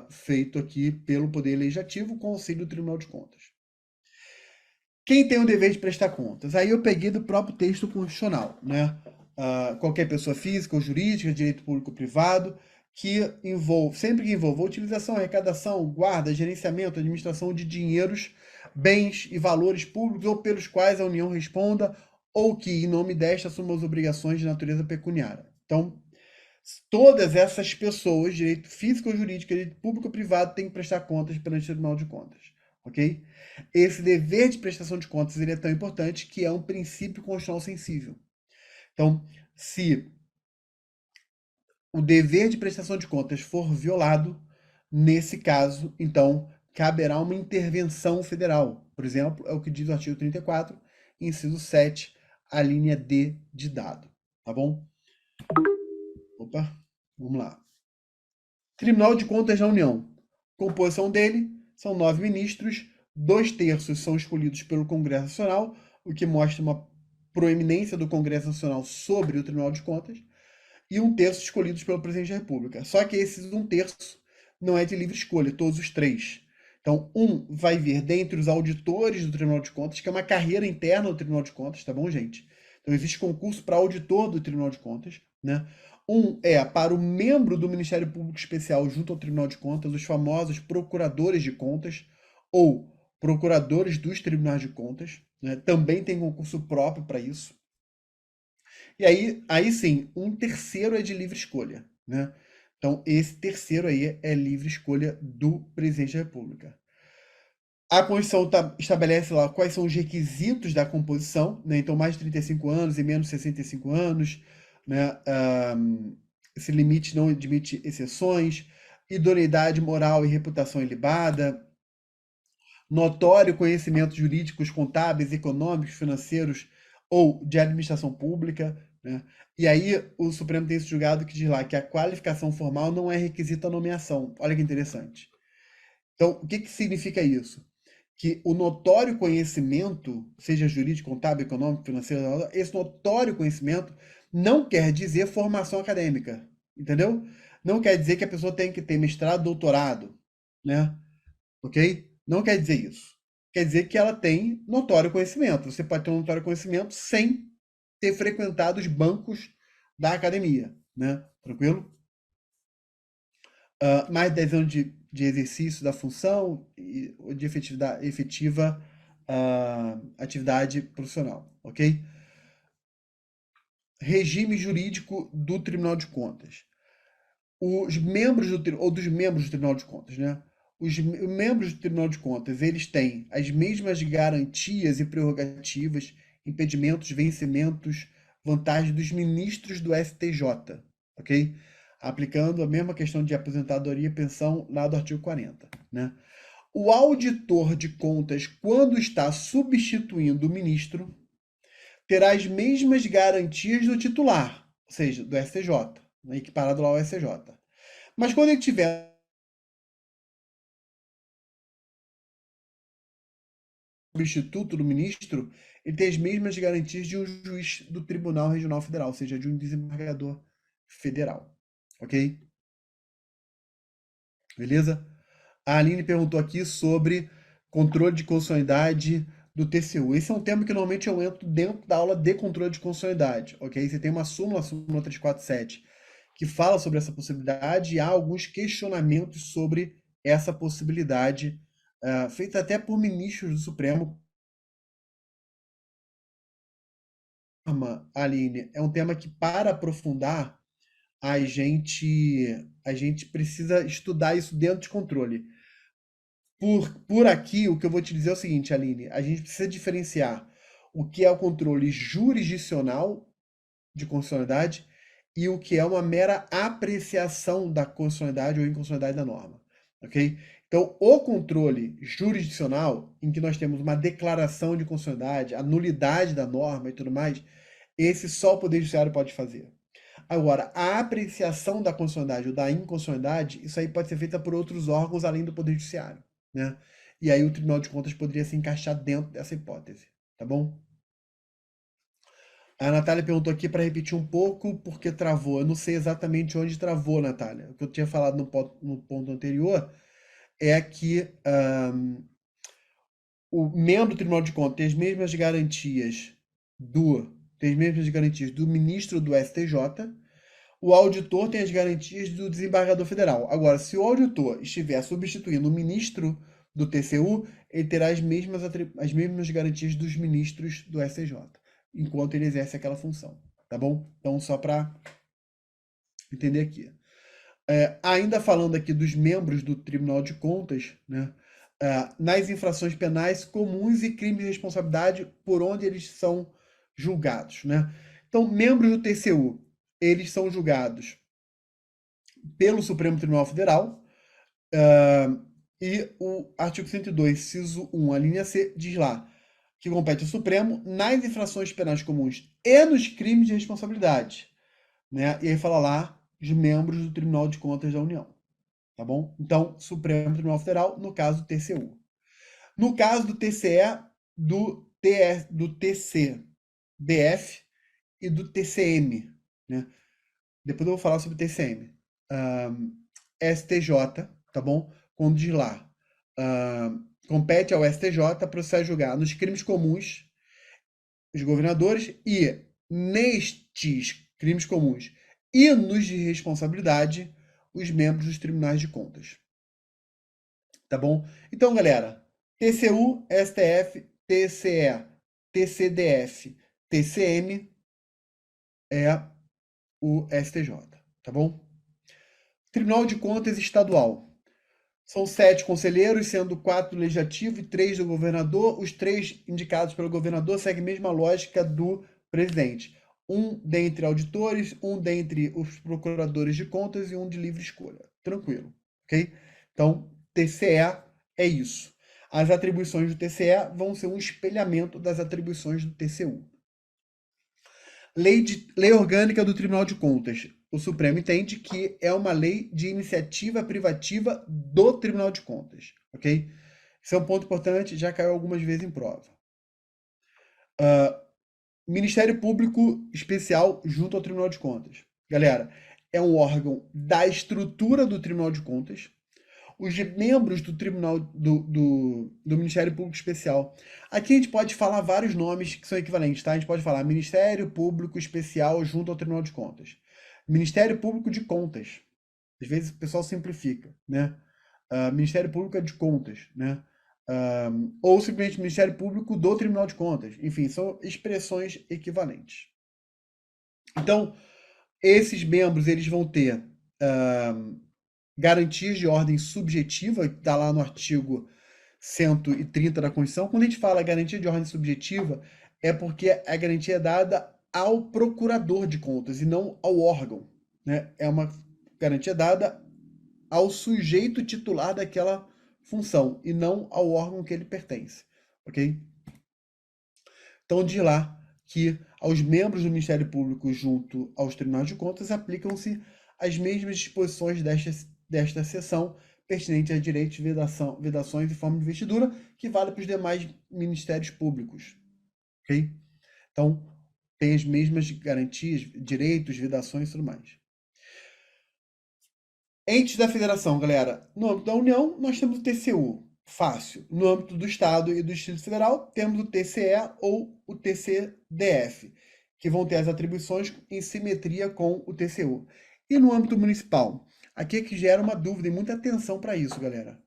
feito aqui pelo Poder Legislativo com auxílio do Tribunal de Contas. Quem tem o dever de prestar contas? Aí eu peguei do próprio texto constitucional, né? Qualquer pessoa física ou jurídica, direito público ou privado, sempre que envolva utilização, arrecadação, guarda, gerenciamento, administração de dinheiros, bens e valores públicos ou pelos quais a União responda ou que, em nome desta, assuma as obrigações de natureza pecuniária. Então, todas essas pessoas, direito físico ou jurídico, direito público ou privado, têm que prestar contas perante o Tribunal de Contas, ok? Esse dever de prestação de contas ele é tão importante que é um princípio constitucional sensível. Então, se o dever de prestação de contas for violado, nesse caso, então, caberá uma intervenção federal, por exemplo, é o que diz o artigo 34, inciso 7, a linha D de dado, tá bom? Opa, vamos lá. Tribunal de Contas da União. Composição dele são 9 ministros, 2/3 são escolhidos pelo Congresso Nacional, o que mostra uma proeminência do Congresso Nacional sobre o Tribunal de Contas, e 1/3 escolhidos pelo Presidente da República. Só que esses 1/3 não é de livre escolha, todos os 3. Então, vai vir dentre os auditores do Tribunal de Contas, que é uma carreira interna do Tribunal de Contas, tá bom, gente? Então, existe concurso para auditor do Tribunal de Contas, né? É para o membro do Ministério Público Especial junto ao Tribunal de Contas, os famosos procuradores de contas ou procuradores dos tribunais de contas, né? Também tem concurso próprio para isso. E aí sim, 1/3 é de livre escolha, né? Então, esse terceiro aí é livre escolha do presidente da República. A Constituição estabelece lá quais são os requisitos da composição, né? Então, mais de 35 anos e menos de 65 anos, né? Esse limite não admite exceções, idoneidade moral e reputação ilibada, notório conhecimento jurídicos, contábeis, econômicos, financeiros ou de administração pública, né? E aí o Supremo tem esse julgado que diz lá que a qualificação formal não é requisito à nomeação. Olha que interessante. Então, o que significa isso? Que o notório conhecimento, seja jurídico, contábil, econômico, financeiro, esse notório conhecimento não quer dizer formação acadêmica, entendeu? Não quer dizer que a pessoa tem que ter mestrado, doutorado, né? Ok? Não quer dizer isso. Quer dizer que ela tem notório conhecimento. Você pode ter um notório conhecimento sem ter frequentado os bancos da academia, né? Tranquilo? Mais de 10 anos de exercício da função e de efetiva atividade profissional, ok? Regime jurídico do Tribunal de Contas. Os membros dos membros do Tribunal de Contas, né? Os membros do Tribunal de Contas, eles têm as mesmas garantias e prerrogativas, impedimentos, vencimentos, vantagens dos ministros do STJ, ok? Aplicando a mesma questão de aposentadoria e pensão lá do artigo 40, né? O auditor de contas, quando está substituindo o ministro, terá as mesmas garantias do titular, ou seja, do STJ, né, equiparado lá ao STJ. Mas quando ele tiver substituto do ministro, ele tem as mesmas garantias de um juiz do Tribunal Regional Federal, ou seja, de um desembargador federal. Ok? Beleza? A Aline perguntou aqui sobre controle de constitucionalidade do TCU. Esse é um tema que normalmente eu entro dentro da aula de controle de constitucionalidade, ok? Você tem uma súmula, a súmula 347, que fala sobre essa possibilidade e há alguns questionamentos sobre essa possibilidade, feita até por ministros do Supremo. Aline, é um tema que, para aprofundar, a gente precisa estudar isso dentro de controle. Por aqui, o que eu vou te dizer é o seguinte, Aline, a gente precisa diferenciar o que é o controle jurisdicional de constitucionalidade e o que é uma mera apreciação da constitucionalidade ou inconstitucionalidade da norma, ok? Então, o controle jurisdicional, em que nós temos uma declaração de constitucionalidade, a nulidade da norma e tudo mais, esse só o Poder Judiciário pode fazer. Agora, a apreciação da constitucionalidade ou da inconstitucionalidade, isso aí pode ser feita por outros órgãos além do Poder Judiciário, né? E aí o Tribunal de Contas poderia se encaixar dentro dessa hipótese, tá bom? A Natália perguntou aqui para repetir um pouco porque travou. Eu não sei exatamente onde travou, Natália. O que eu tinha falado no ponto anterior é que o membro do Tribunal de Contas tem as mesmas garantias do ministro do STJ. O auditor tem as garantias do desembargador federal. Agora, se o auditor estiver substituindo o ministro do TCU, ele terá as mesmas garantias dos ministros do STJ, enquanto ele exerce aquela função, tá bom? Então, só para entender aqui. Ainda falando aqui dos membros do Tribunal de Contas, né? Nas infrações penais comuns e crimes de responsabilidade por onde eles são julgados, né? Então, membros do TCU, eles são julgados pelo Supremo Tribunal Federal, E o artigo 102, inciso 1, a linha C, diz lá que compete ao Supremo nas infrações penais comuns e nos crimes de responsabilidade, né? E aí fala lá os membros do Tribunal de Contas da União, tá bom? Então, Supremo Tribunal Federal, no caso do TCU. No caso do TCE, do TCDF e do TCM, né? Depois eu vou falar sobre TCM. STJ, tá bom? Quando diz lá, compete ao STJ processar e julgar nos crimes comuns os governadores e nestes crimes comuns e nos de responsabilidade os membros dos tribunais de contas. Tá bom? Então, galera, TCU, STF, TCE, TCDF, TCM é o STJ, tá bom? Tribunal de Contas Estadual. São 7 conselheiros, sendo 4 do legislativo e 3 do governador. Os 3 indicados pelo governador seguem a mesma lógica do presidente. Um dentre auditores, um dentre os procuradores de contas e um de livre escolha. Tranquilo, ok? Então, TCE é isso. As atribuições do TCE vão ser um espelhamento das atribuições do TCU. Lei Orgânica do Tribunal de Contas. O Supremo entende que é uma lei de iniciativa privativa do Tribunal de Contas, ok? Esse é um ponto importante, já caiu algumas vezes em prova. Ministério Público Especial junto ao Tribunal de Contas. Galera, é um órgão da estrutura do Tribunal de Contas. Os membros do Tribunal do Ministério Público Especial. Aqui a gente pode falar vários nomes que são equivalentes, tá? A gente pode falar Ministério Público Especial junto ao Tribunal de Contas. Ministério Público de Contas. Às vezes o pessoal simplifica, né? Ministério Público de Contas, né? Ou simplesmente Ministério Público do Tribunal de Contas. Enfim, são expressões equivalentes. Então, esses membros eles vão ter garantias de ordem subjetiva, que está lá no artigo 130 da Constituição. Quando a gente fala garantia de ordem subjetiva, é porque a garantia é dada ao procurador de contas e não ao órgão, né? É uma garantia dada ao sujeito titular daquela função e não ao órgão que ele pertence, ok? Então, diz lá que aos membros do Ministério Público junto aos tribunais de contas aplicam-se as mesmas disposições desta seção pertinente a direitos, vedações e forma de investidura que vale para os demais ministérios públicos, ok? Então, tem as mesmas garantias, direitos, vedações e tudo mais. Entes da federação, galera. No âmbito da União, nós temos o TCU, fácil. No âmbito do Estado e do Distrito Federal, temos o TCE ou o TCDF, que vão ter as atribuições em simetria com o TCU. E no âmbito municipal? Aqui é que gera uma dúvida e muita atenção para isso, galera.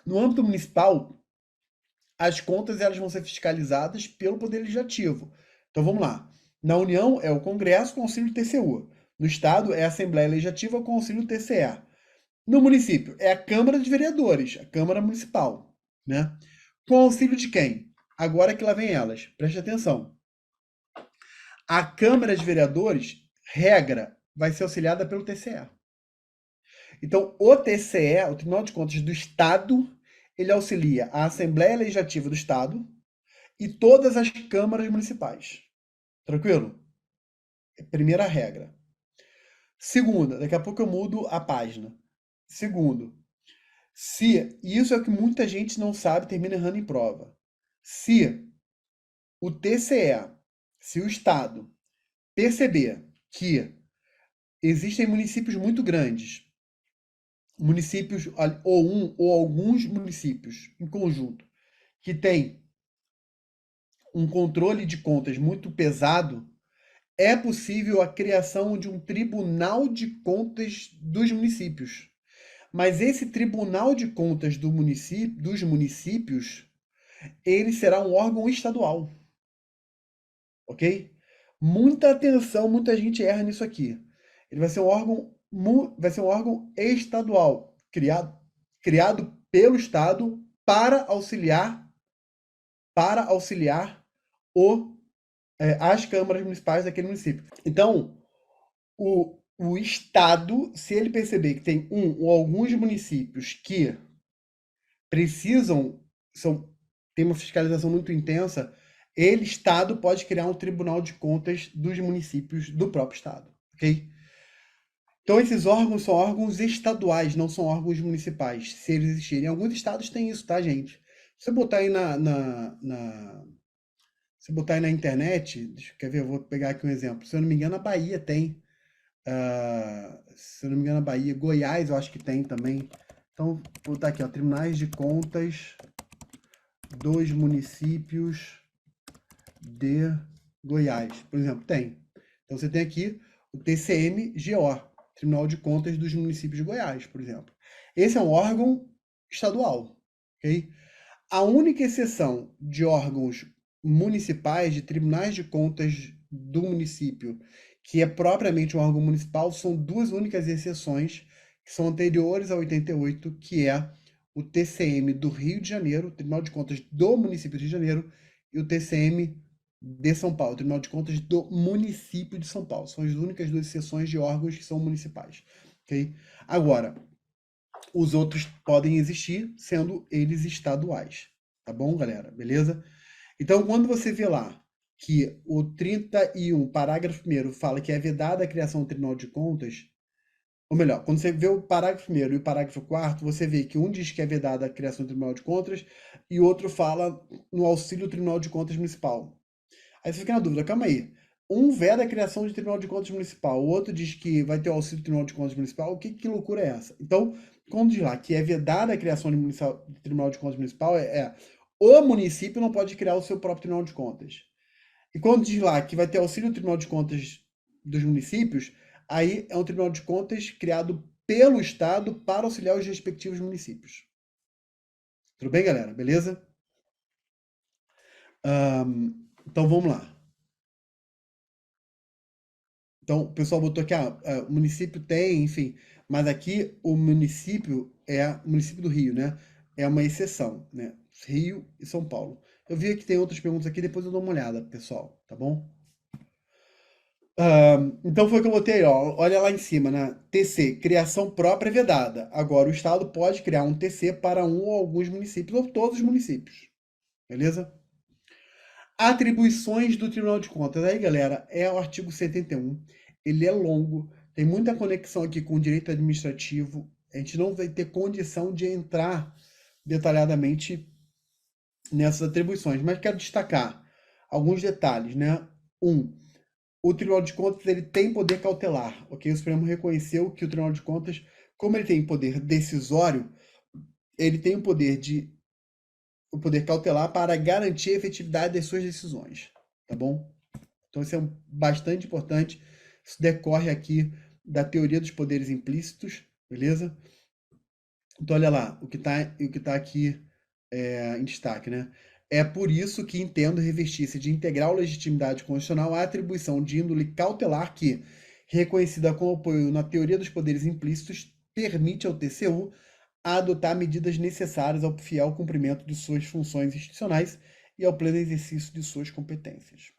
No âmbito municipal, as contas elas vão ser fiscalizadas pelo Poder Legislativo. Então vamos lá. Na União é o Congresso com auxílio do TCU. No Estado é a Assembleia Legislativa com auxílio do TCE. No município é a Câmara de Vereadores, a Câmara Municipal, né? Com auxílio de quem? Agora que lá vem elas. Preste atenção. A Câmara de Vereadores, regra, vai ser auxiliada pelo TCE. Então, o TCE, o Tribunal de Contas do Estado, ele auxilia a Assembleia Legislativa do Estado e todas as câmaras municipais. Tranquilo? Primeira regra. Segunda, daqui a pouco eu mudo a página. Segundo, se, e isso é o que muita gente não sabe, termina errando em prova. Se o TCE, se o Estado perceber que existem municípios muito grandes, municípios, ou alguns municípios em conjunto, que têm um controle de contas muito pesado, é possível a criação de um tribunal de contas dos municípios. Mas esse tribunal de contas dos municípios, ele será um órgão estadual. Ok? Muita atenção, muita gente erra nisso aqui. Ele vai ser um órgão estadual, criado pelo Estado para auxiliar as câmaras municipais daquele município. Então, o Estado, se ele perceber que tem um ou alguns municípios que precisam, tem uma fiscalização muito intensa, ele, Estado, pode criar um Tribunal de Contas dos municípios do próprio Estado, ok? Então, esses órgãos são órgãos estaduais, não são órgãos municipais, se eles existirem. Alguns estados têm isso, tá, gente? Se você botar aí se botar aí na internet, quer ver? Eu vou pegar aqui um exemplo. Se eu não me engano, a Bahia tem. Se eu não me engano, a Bahia. Goiás, eu acho que tem também. Então, vou botar aqui, ó, Tribunais de Contas dos Municípios de Goiás, por exemplo, tem. Então, você tem aqui o TCM-GO, Tribunal de Contas dos Municípios de Goiás, por exemplo. Esse é um órgão estadual, ok? A única exceção de órgãos municipais, de tribunais de contas do município, que é propriamente um órgão municipal, são duas únicas exceções que são anteriores a 88, que é o TCM do Rio de Janeiro, Tribunal de Contas do município do Rio de Janeiro, e o TCM de São Paulo, Tribunal de Contas do município de São Paulo. São as únicas duas exceções de órgãos que são municipais, ok? Agora, os outros podem existir, sendo eles estaduais. Tá bom, galera? Beleza? Então, quando você vê lá que o 31, parágrafo 1º, fala que é vedada a criação do Tribunal de Contas, ou melhor, quando você vê o parágrafo 1º e o parágrafo 4º, você vê que um diz que é vedada a criação do Tribunal de Contas e o outro fala no auxílio do Tribunal de Contas Municipal. Aí você fica na dúvida, calma aí. Um veda a criação de Tribunal de Contas Municipal, o outro diz que vai ter o auxílio do Tribunal de Contas Municipal. Que loucura é essa? Então, quando diz lá que é vedada a criação de Tribunal de Contas Municipal, o município não pode criar o seu próprio Tribunal de Contas. E quando diz lá que vai ter auxílio do Tribunal de Contas dos municípios, aí é um Tribunal de Contas criado pelo Estado para auxiliar os respectivos municípios. Tudo bem, galera? Beleza? Então vamos lá. Então, o pessoal botou aqui, o município tem, enfim, mas aqui o município é o município do Rio, né? É uma exceção, né? Rio e São Paulo. Eu vi que tem outras perguntas aqui, depois eu dou uma olhada, pessoal, tá bom? Então foi o que eu botei, ó. Olha lá em cima, né? TC, criação própria vedada. Agora, o Estado pode criar um TC para um ou alguns municípios, ou todos os municípios. Beleza? Atribuições do Tribunal de Contas. Aí, galera, é o artigo 71. Ele é longo, tem muita conexão aqui com o direito administrativo. A gente não vai ter condição de entrar detalhadamente nessas atribuições, mas quero destacar alguns detalhes, né? O Tribunal de Contas ele tem poder cautelar, ok? O Supremo reconheceu que o Tribunal de Contas, como ele tem poder decisório, ele tem o poder cautelar para garantir a efetividade das suas decisões, tá bom? Então isso é bastante importante. Isso decorre aqui da teoria dos poderes implícitos, beleza? Então olha lá, o que tá aqui em destaque, né? É por isso que entendo revestir-se de integral legitimidade constitucional a atribuição de índole cautelar que, reconhecida com apoio na teoria dos poderes implícitos, permite ao TCU adotar medidas necessárias ao fiel cumprimento de suas funções institucionais e ao pleno exercício de suas competências.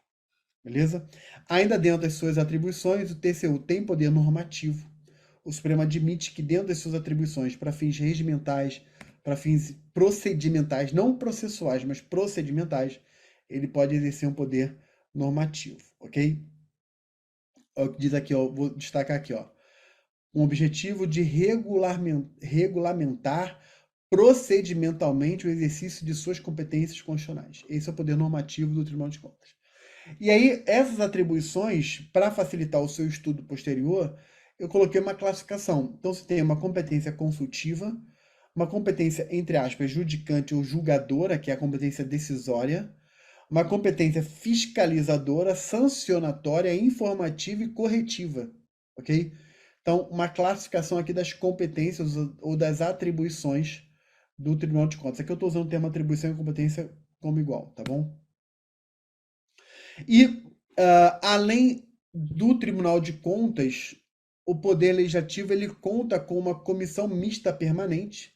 Beleza? Ainda dentro das suas atribuições, o TCU tem poder normativo. O Supremo admite que dentro das suas atribuições para fins regimentais, para fins procedimentais, não processuais, mas procedimentais, ele pode exercer um poder normativo, ok? É o que diz aqui, ó, vou destacar aqui, ó. Com o objetivo de regulamentar procedimentalmente o exercício de suas competências constitucionais. Esse é o poder normativo do Tribunal de Contas. E aí, essas atribuições, para facilitar o seu estudo posterior, eu coloquei uma classificação. Então, você tem uma competência consultiva, uma competência, entre aspas, judicante ou julgadora, que é a competência decisória, uma competência fiscalizadora, sancionatória, informativa e corretiva, ok? Então, uma classificação aqui das competências ou das atribuições do Tribunal de Contas. Aqui eu estou usando o termo atribuição e competência como igual, tá bom? E, além do Tribunal de Contas, o Poder Legislativo ele conta com uma comissão mista permanente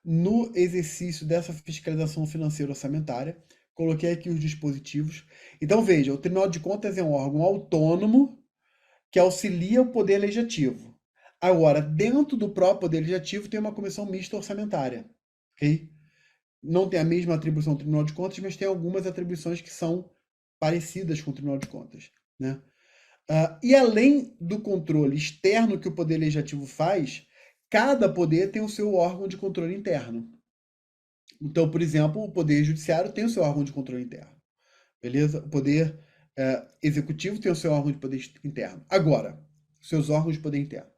no exercício dessa fiscalização financeira orçamentária. Coloquei aqui os dispositivos. Então, veja, o Tribunal de Contas é um órgão autônomo que auxilia o Poder Legislativo. Agora, dentro do próprio Poder Legislativo tem uma comissão mista orçamentária, ok? Não tem a mesma atribuição do Tribunal de Contas, mas tem algumas atribuições que são parecidas com o Tribunal de Contas, né? E além do controle externo que o Poder Legislativo faz, cada poder tem o seu órgão de controle interno. Então, por exemplo, o Poder Judiciário tem o seu órgão de controle interno, beleza? O Poder Executivo tem o seu órgão de poder interno. Agora, seus órgãos de poder interno.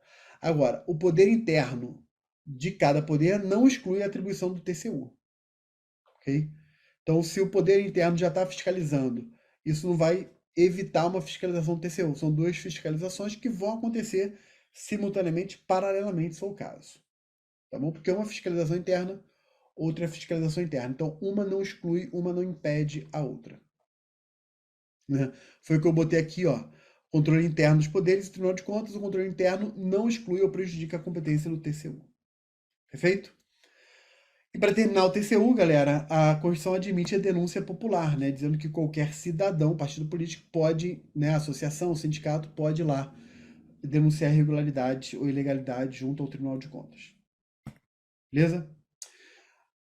Agora, o poder interno de cada poder não exclui a atribuição do TCU, ok? Então, se o poder interno já está fiscalizando, isso não vai evitar uma fiscalização do TCU. São duas fiscalizações que vão acontecer simultaneamente, paralelamente, se for o caso. Tá bom? Porque uma fiscalização interna, outra é fiscalização interna. Então, uma não exclui, uma não impede a outra. Né? Foi o que eu botei aqui, ó. Controle interno dos poderes e Tribunal de Contas, o controle interno não exclui ou prejudica a competência do TCU. Perfeito? E para terminar o TCU, galera, a Constituição admite a denúncia popular, né? Dizendo que qualquer cidadão, partido político, pode, né? Associação, sindicato, pode ir lá denunciar irregularidade ou ilegalidade junto ao Tribunal de Contas. Beleza?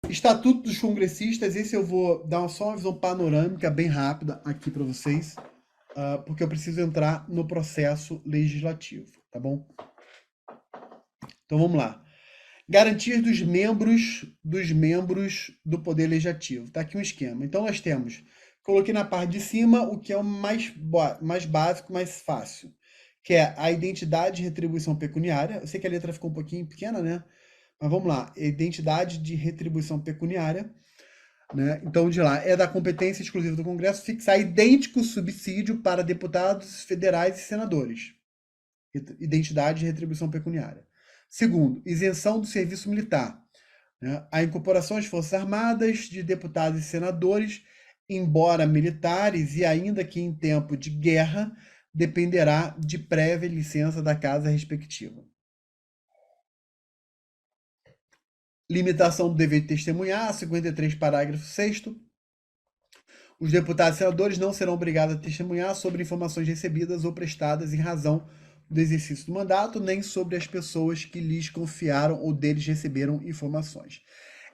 Estatuto dos Congressistas, esse eu vou dar só uma visão panorâmica bem rápida aqui para vocês, porque eu preciso entrar no processo legislativo, tá bom? Então vamos lá. Garantias dos membros do Poder Legislativo. Tá aqui um esquema. Então nós temos, coloquei na parte de cima o que é o mais básico, mais fácil, que é a identidade de retribuição pecuniária. Eu sei que a letra ficou um pouquinho pequena, né? Mas vamos lá, identidade de retribuição pecuniária, né? Então, de lá, é da competência exclusiva do Congresso fixar idêntico subsídio para deputados federais e senadores. Identidade de retribuição pecuniária. Segundo, isenção do serviço militar, né? A incorporação às Forças Armadas de deputados e senadores, embora militares e ainda que em tempo de guerra, dependerá de prévia licença da casa respectiva. Limitação do dever de testemunhar, 53, parágrafo 6º. Os deputados e senadores não serão obrigados a testemunhar sobre informações recebidas ou prestadas em razão do exercício do mandato, nem sobre as pessoas que lhes confiaram ou deles receberam informações.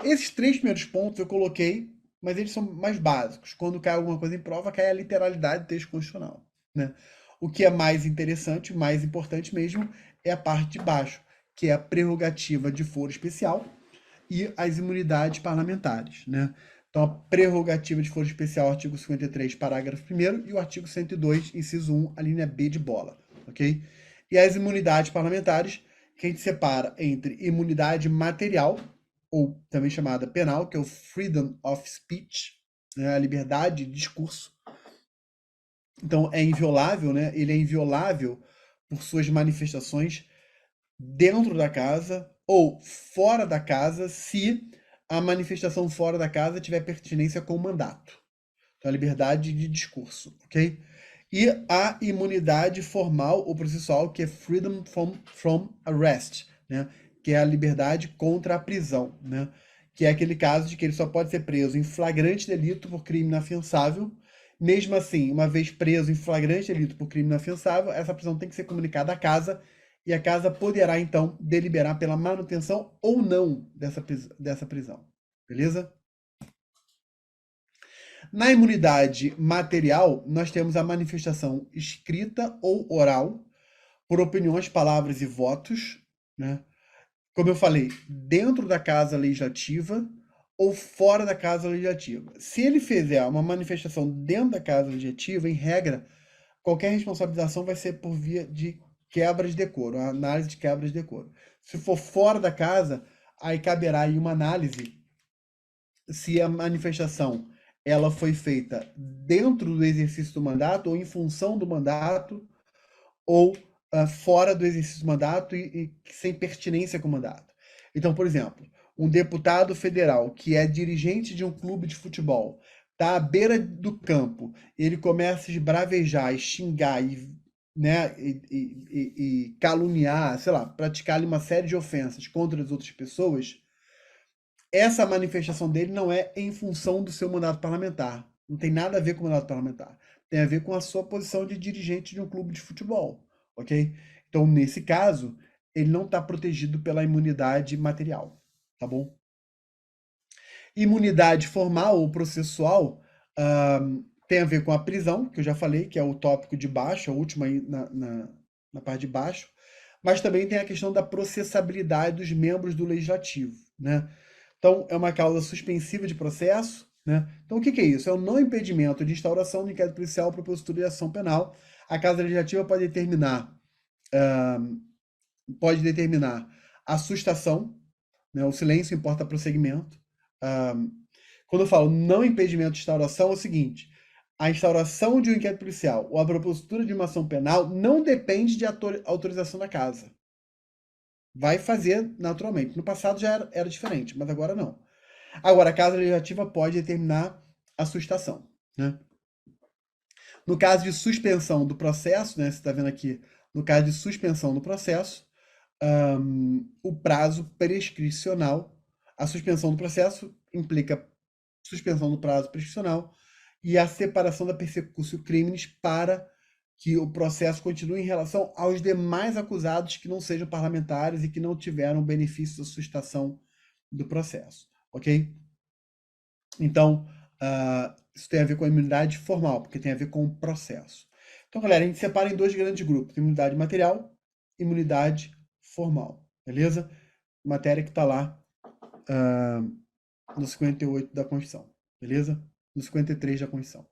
Esses 3 primeiros pontos eu coloquei, mas eles são mais básicos. Quando cai alguma coisa em prova, cai a literalidade do texto constitucional, né? O que é mais interessante, mais importante mesmo, é a parte de baixo, que é a prerrogativa de foro especial e as imunidades parlamentares, né? Então, a prerrogativa de foro especial, artigo 53, parágrafo 1º, e o artigo 102, inciso 1, a linha B de bola, ok? E as imunidades parlamentares, que a gente separa entre imunidade material, ou também chamada penal, que é o freedom of speech, né? A liberdade de discurso. Então, é inviolável, né? Ele é inviolável por suas manifestações dentro da casa ou fora da casa, se a manifestação fora da casa tiver pertinência com o mandato. Então, a liberdade de discurso, ok? E a imunidade formal ou processual, que é freedom from arrest, né? Que é a liberdade contra a prisão, né? Que é aquele caso de que ele só pode ser preso em flagrante delito por crime inafiançável. Mesmo assim, uma vez preso em flagrante delito por crime inafiançável, essa prisão tem que ser comunicada à casa e a casa poderá, então, deliberar pela manutenção ou não dessa prisão. Beleza? Na imunidade material, nós temos a manifestação escrita ou oral, por opiniões, palavras e votos, né? Como eu falei, dentro da casa legislativa ou fora da casa legislativa. Se ele fizer uma manifestação dentro da casa legislativa, em regra, qualquer responsabilização vai ser por via de quebra de decoro, a análise de quebra de decoro. Se for fora da casa, aí caberá aí uma análise se a manifestação ela foi feita dentro do exercício do mandato ou em função do mandato ou fora do exercício do mandato e sem pertinência com o mandato. Então, por exemplo, um deputado federal que é dirigente de um clube de futebol está à beira do campo, ele começa a esbravejar, xingar né, e caluniar, sei lá, praticar ali uma série de ofensas contra as outras pessoas, essa manifestação dele não é em função do seu mandato parlamentar. Não tem nada a ver com o mandato parlamentar. Tem a ver com a sua posição de dirigente de um clube de futebol. ok? Então, nesse caso, ele não está protegido pela imunidade material, tá bom? Imunidade formal ou processual tem a ver com a prisão, que eu já falei, que é o tópico de baixo, a última aí na parte de baixo, mas também tem a questão da processabilidade dos membros do legislativo, né? Então, é uma causa suspensiva de processo, né? Então, o que é isso? É o não impedimento de instauração do inquérito policial para postura de ação penal. A Casa Legislativa pode determinar a sustação, né? O silêncio importa prosseguimento. Quando eu falo não impedimento de instauração, é o seguinte: a instauração de um inquérito policial ou a propositura de uma ação penal não depende de autorização da casa. Vai fazer naturalmente. No passado já era diferente, mas agora não. Agora, a Casa Legislativa pode determinar a sustação, né? No caso de suspensão do processo, né? Você está vendo aqui, no caso de suspensão do processo, o prazo prescricional, a suspensão do processo implica suspensão do prazo prescricional e a separação da persecução crimes para que o processo continue em relação aos demais acusados que não sejam parlamentares e que não tiveram benefício da sustação do processo, ok? Então, isso tem a ver com a imunidade formal, porque tem a ver com o processo. Então, galera, a gente separa em dois grandes grupos: imunidade material e imunidade formal, beleza? Matéria que está lá no 58 da Constituição, beleza? No 53 da Constituição.